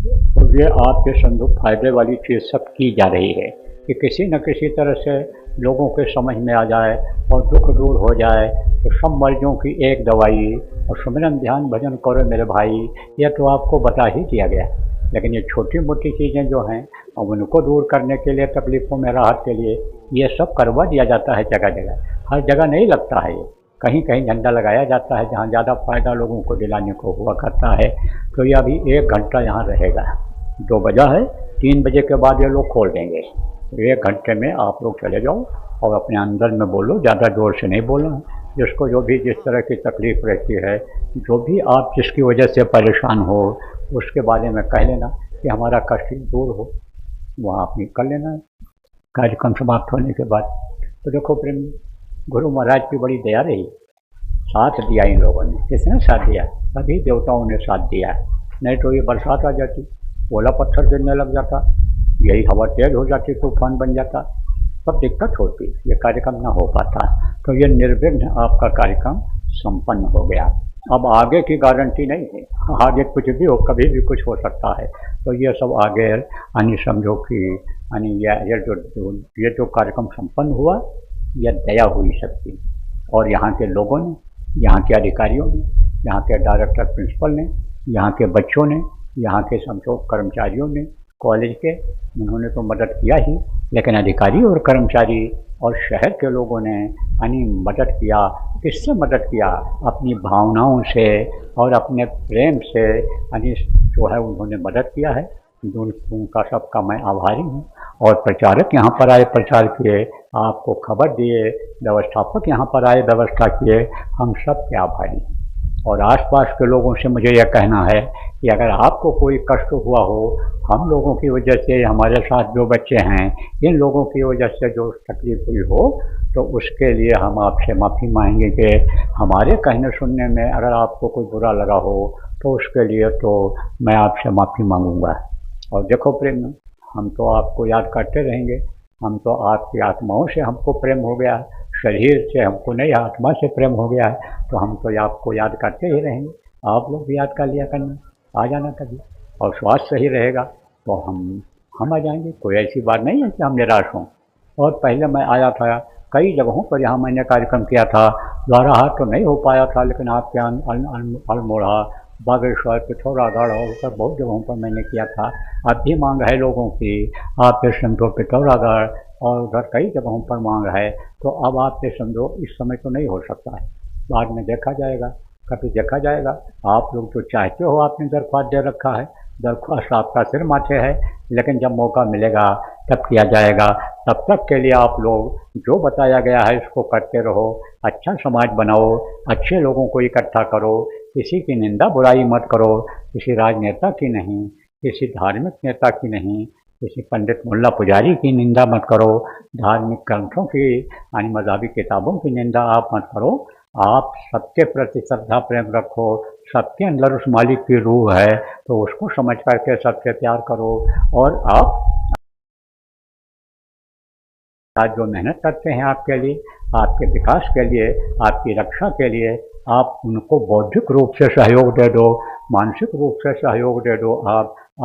तो ये आपके संदूक फायदे वाली चीज़ सब की जा रही है कि किसी न किसी तरह से लोगों के समझ में आ जाए और दुख दूर हो जाए। तो सब मर्जों की एक दवाई, और सुमिरन ध्यान भजन करो मेरे भाई, यह तो आपको बता ही दिया गया। लेकिन ये छोटी मोटी चीज़ें जो हैं, अब उनको दूर करने के लिए, तकलीफ़ों में राहत के लिए, ये सब करवा दिया जाता है जगह जगह। हर जगह नहीं लगता है, ये कहीं कहीं झंडा लगाया जाता है जहाँ ज़्यादा फ़ायदा लोगों को दिलाने को हुआ करता है। तो ये अभी 1 घंटा यहाँ रहेगा, 2 बजा है, 3 बजे के बाद ये लोग खोल देंगे। 1 घंटे में आप लोग चले जाओ और अपने अंदर में बोलो, ज़्यादा जोर से नहीं बोलना है, जिसको जो भी जिस तरह की तकलीफ़ रहती है, जो भी आप जिसकी वजह से परेशान हो, उसके बारे में कह लेना कि हमारा कष्ट दूर हो, वहाँ अपनी कर लेना कार्यक्रम समाप्त होने के बाद। तो देखो प्रेम, गुरु महाराज की बड़ी दया रही, साथ दिया इन लोगों ने। किसने साथ दिया? सभी देवताओं ने साथ दिया। नहीं तो ये बरसात आ जाती, ओला पत्थर गिरने लग जाता, यही हवा तेज हो जाती, तूफान बन जाता, सब दिक्कत होती, ये कार्यक्रम ना हो पाता। तो ये निर्विघ्न आपका कार्यक्रम संपन्न हो गया। अब आगे की गारंटी नहीं है, आगे कुछ भी हो, कभी भी कुछ हो सकता है। तो ये सब आगे यानी समझो कि यानी ये जो कार्यक्रम संपन्न हुआ, यह दया हुई सबकी, और यहाँ के लोगों ने, यहाँ के अधिकारियों ने, यहाँ के डायरेक्टर प्रिंसिपल ने, यहाँ के बच्चों ने, यहाँ के समझो कर्मचारियों ने, कॉलेज के, उन्होंने तो मदद किया ही, लेकिन अधिकारी और कर्मचारी और शहर के लोगों ने यानी मदद किया। किससे मदद किया? अपनी भावनाओं से और अपने प्रेम से यानी जो है उन्होंने मदद किया है। उनका सबका मैं आभारी हूँ। और प्रचारक यहाँ पर आए, प्रचार किए, आपको खबर दिए, व्यवस्थापक यहाँ पर आए, व्यवस्था किए, हम सब के आभारी हैं। और आसपास के लोगों से मुझे यह कहना है कि अगर आपको कोई कष्ट हुआ हो, हम लोगों की वजह से, हमारे साथ जो बच्चे हैं, इन लोगों की वजह से जो तकलीफ हुई हो, तो उसके लिए हम आपसे माफ़ी मांगेंगे कि हमारे कहने सुनने में अगर आपको कोई बुरा लगा हो, तो उसके लिए तो मैं आपसे माफ़ी मांगूंगा। और देखो प्रेम, हम तो आपको याद करते रहेंगे, हम तो आपकी आत्माओं से हमको प्रेम हो गया, शरीर से हमको नहीं, आत्मा से प्रेम हो गया है, तो हम तो आपको याद करते ही रहेंगे। आप लोग भी याद कर लिया करना, आ जाना कभी, और स्वास्थ्य सही रहेगा तो हम आ जाएंगे। कोई ऐसी बात नहीं है कि हम निराश हों। और पहले मैं आया था कई जगहों पर, यहाँ मैंने कार्यक्रम किया था, द्वाराहाट तो नहीं हो पाया था, लेकिन आपके अल्मोड़ा, बागेश्वर, पिथौरागढ़ और उधर बहुत जगहों पर मैंने किया था। अब भी मांग है लोगों की, आप ये समझो पिथौरागढ़ और उधर कई जगहों पर मांग है, तो अब आप ये समझो इस समय तो नहीं हो सकता है, बाद में देखा जाएगा, कभी देखा जाएगा। आप लोग जो चाहते हो, आपने दरख्वास्त दे रखा है, दरख्वास्त आपका सिर माथे है, लेकिन जब मौका मिलेगा तब किया जाएगा। तब तक के लिए आप लोग जो बताया गया है इसको करते रहो, अच्छा समाज बनाओ, अच्छे लोगों को इकट्ठा करो, किसी की निंदा बुराई मत करो, किसी राजनेता की नहीं, किसी धार्मिक नेता की नहीं, किसी पंडित मुल्ला पुजारी की निंदा मत करो, धार्मिक ग्रंथों की यानी मज़हबी किताबों की निंदा आप मत करो। आप सबके प्रति श्रद्धा प्रेम रखो, सबके अंदर उस मालिक की रूह है, तो उसको समझ करके सबसे प्यार करो। और आप आज जो मेहनत करते हैं आपके लिए, आपके विकास के लिए, आपकी रक्षा के लिए, आप उनको बौद्धिक रूप से सहयोग दे दो, मानसिक रूप से सहयोग दे दो।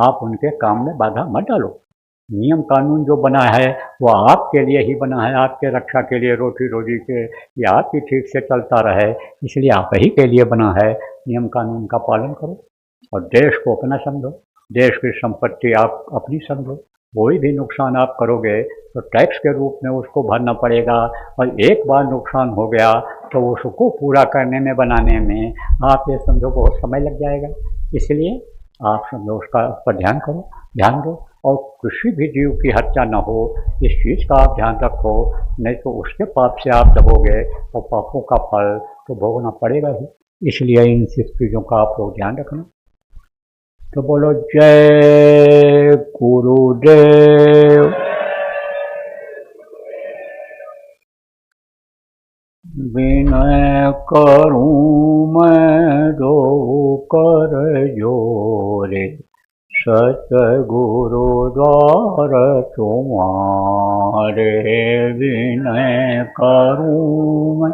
आप उनके काम में बाधा मत डालो। नियम कानून जो बना है वो आपके लिए ही बना है, आपके रक्षा के लिए, रोटी रोजी के, या आपकी ठीक से चलता रहे, इसलिए आप ही के लिए बना है। नियम कानून का पालन करो और देश को अपना समझो, देश की संपत्ति आप अपनी समझो। कोई भी नुकसान आप करोगे तो टैक्स के रूप में उसको भरना पड़ेगा, और एक बार नुकसान हो गया तो उसको पूरा करने में, बनाने में आप ये समझो बहुत समय लग जाएगा। इसलिए आप समझो उसका पर ध्यान करो, ध्यान दो, और किसी भी जीव की हत्या न हो, इस चीज़ का आप ध्यान रखो, नहीं तो उसके पाप से आप दबोगे तो पापों का फल तो भोगना पड़ेगा ही। इसलिए इन सब चीज़ों का आप लोग ध्यान रखना। तो बोलो जय गुरुदेव। विनय करूं मैं दो कर जोरे, सतगुरु द्वार तुम्हारे। विनय करूं मैं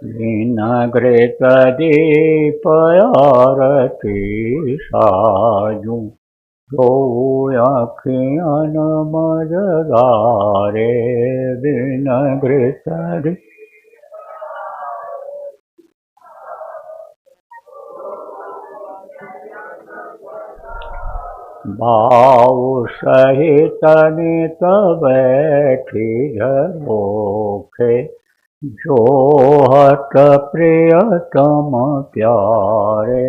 विनग्रत दीप आरती साजूं, जो अखियन मझधारे। विनग्रत भाव सहित नित बैठी झरोखे, जो हत प्रियतम प्यारे।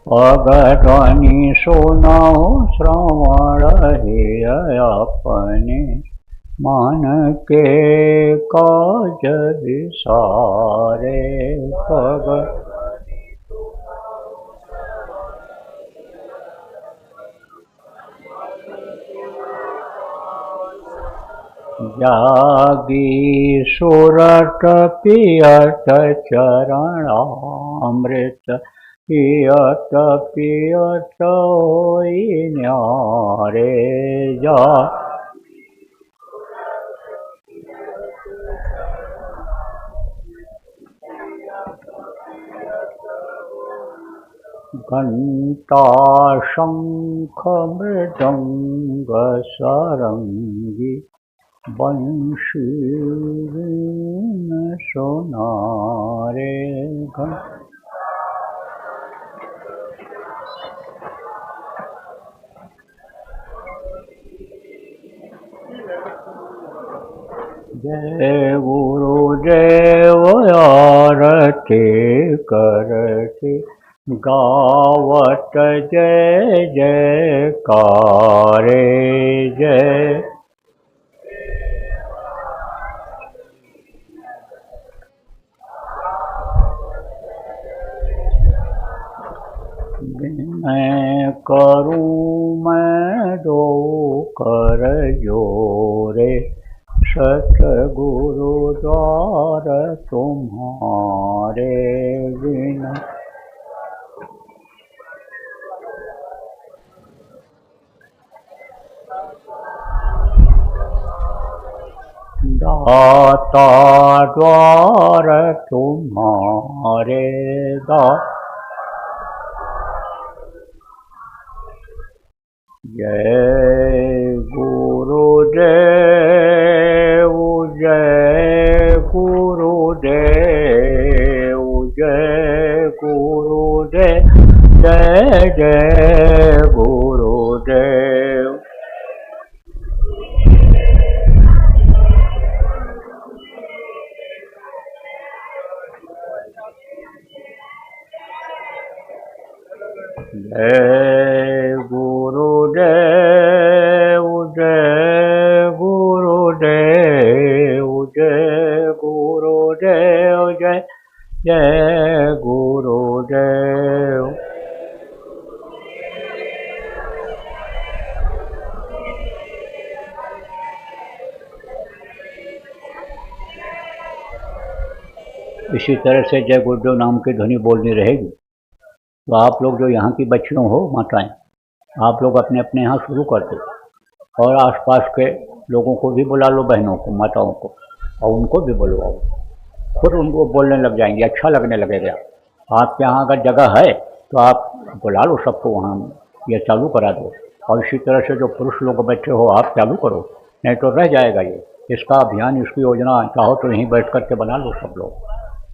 अगध्वनि सुनहु श्रवण हे अपने मन के काज विसारे। पग जागी सुरत पियत चरणामृत पियत पियत होई न्यारे। जा घंटा शंख मृदंग सारंगी बंशी वीण सोनारे। जय गुरुदेव आरती करती गावत जय जयकारे। जय मैं करूँ मैं दो कर जोरे सतगुरु द्वार तुम्हारे बिना। दाता द्वार तुम्हारे जय गुरुदेव जय गुरुदेव जय गुरुदेव जय जय गुरुदेव। जय गुरुदेव जय गुरुदेव जय गुरुदेव जय जय गुरुदेव। इसी तरह से जय गुरुदेव नाम की ध्वनि बोलनी रहेगी। तो आप लोग जो यहाँ की बच्चियों हो माताएं, आप लोग अपने अपने यहाँ शुरू कर दो और आसपास के लोगों को भी बुला लो, बहनों को माताओं को, और उनको भी बुलवाओ। खुद उनको बोलने लग जाएंगे, अच्छा लगने लगेगा। आपके यहाँ अगर जगह है तो आप बुला लो सबको, वहाँ ये चालू करा दो। और इसी तरह से जो पुरुष लोग बैठे हो आप चालू करो, नहीं तो रह जाएगा ये। इसका अभियान, इसकी योजना चाहो तो यहीं बैठ कर के बना लो। सब लोग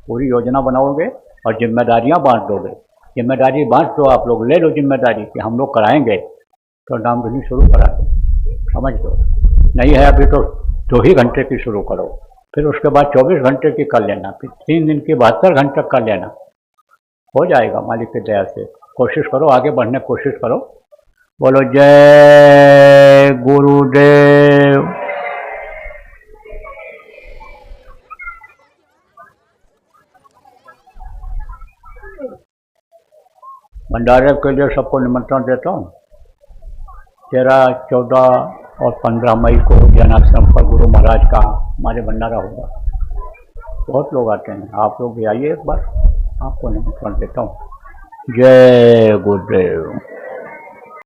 पूरी योजना बनाओगे और जिम्मेदारियाँ बांट दोगे। जिम्मेदारी बांट दो, आप लोग ले लो जिम्मेदारी कि हम लोग कराएंगे, तो नाम ध्वनि शुरू करा दो। समझ दो, नहीं है अभी तो 2 ही घंटे की शुरू करो, फिर उसके बाद 24 घंटे की कर लेना, फिर 3 दिन की 72 घंटे कर लेना। हो जाएगा मालिक की दया से। कोशिश करो, आगे बढ़ने की कोशिश करो। बोलो जय गुरुदेव। भंडारे के लिए सबको निमंत्रण देता हूँ। 13, 14 और 15 मई को जनाश्रम पर गुरु महाराज का हमारे भंडारा होगा। बहुत लोग आते हैं, आप लोग भी आइए एक बार, आपको निमंत्रण देता हूँ। जय गुरुदेव।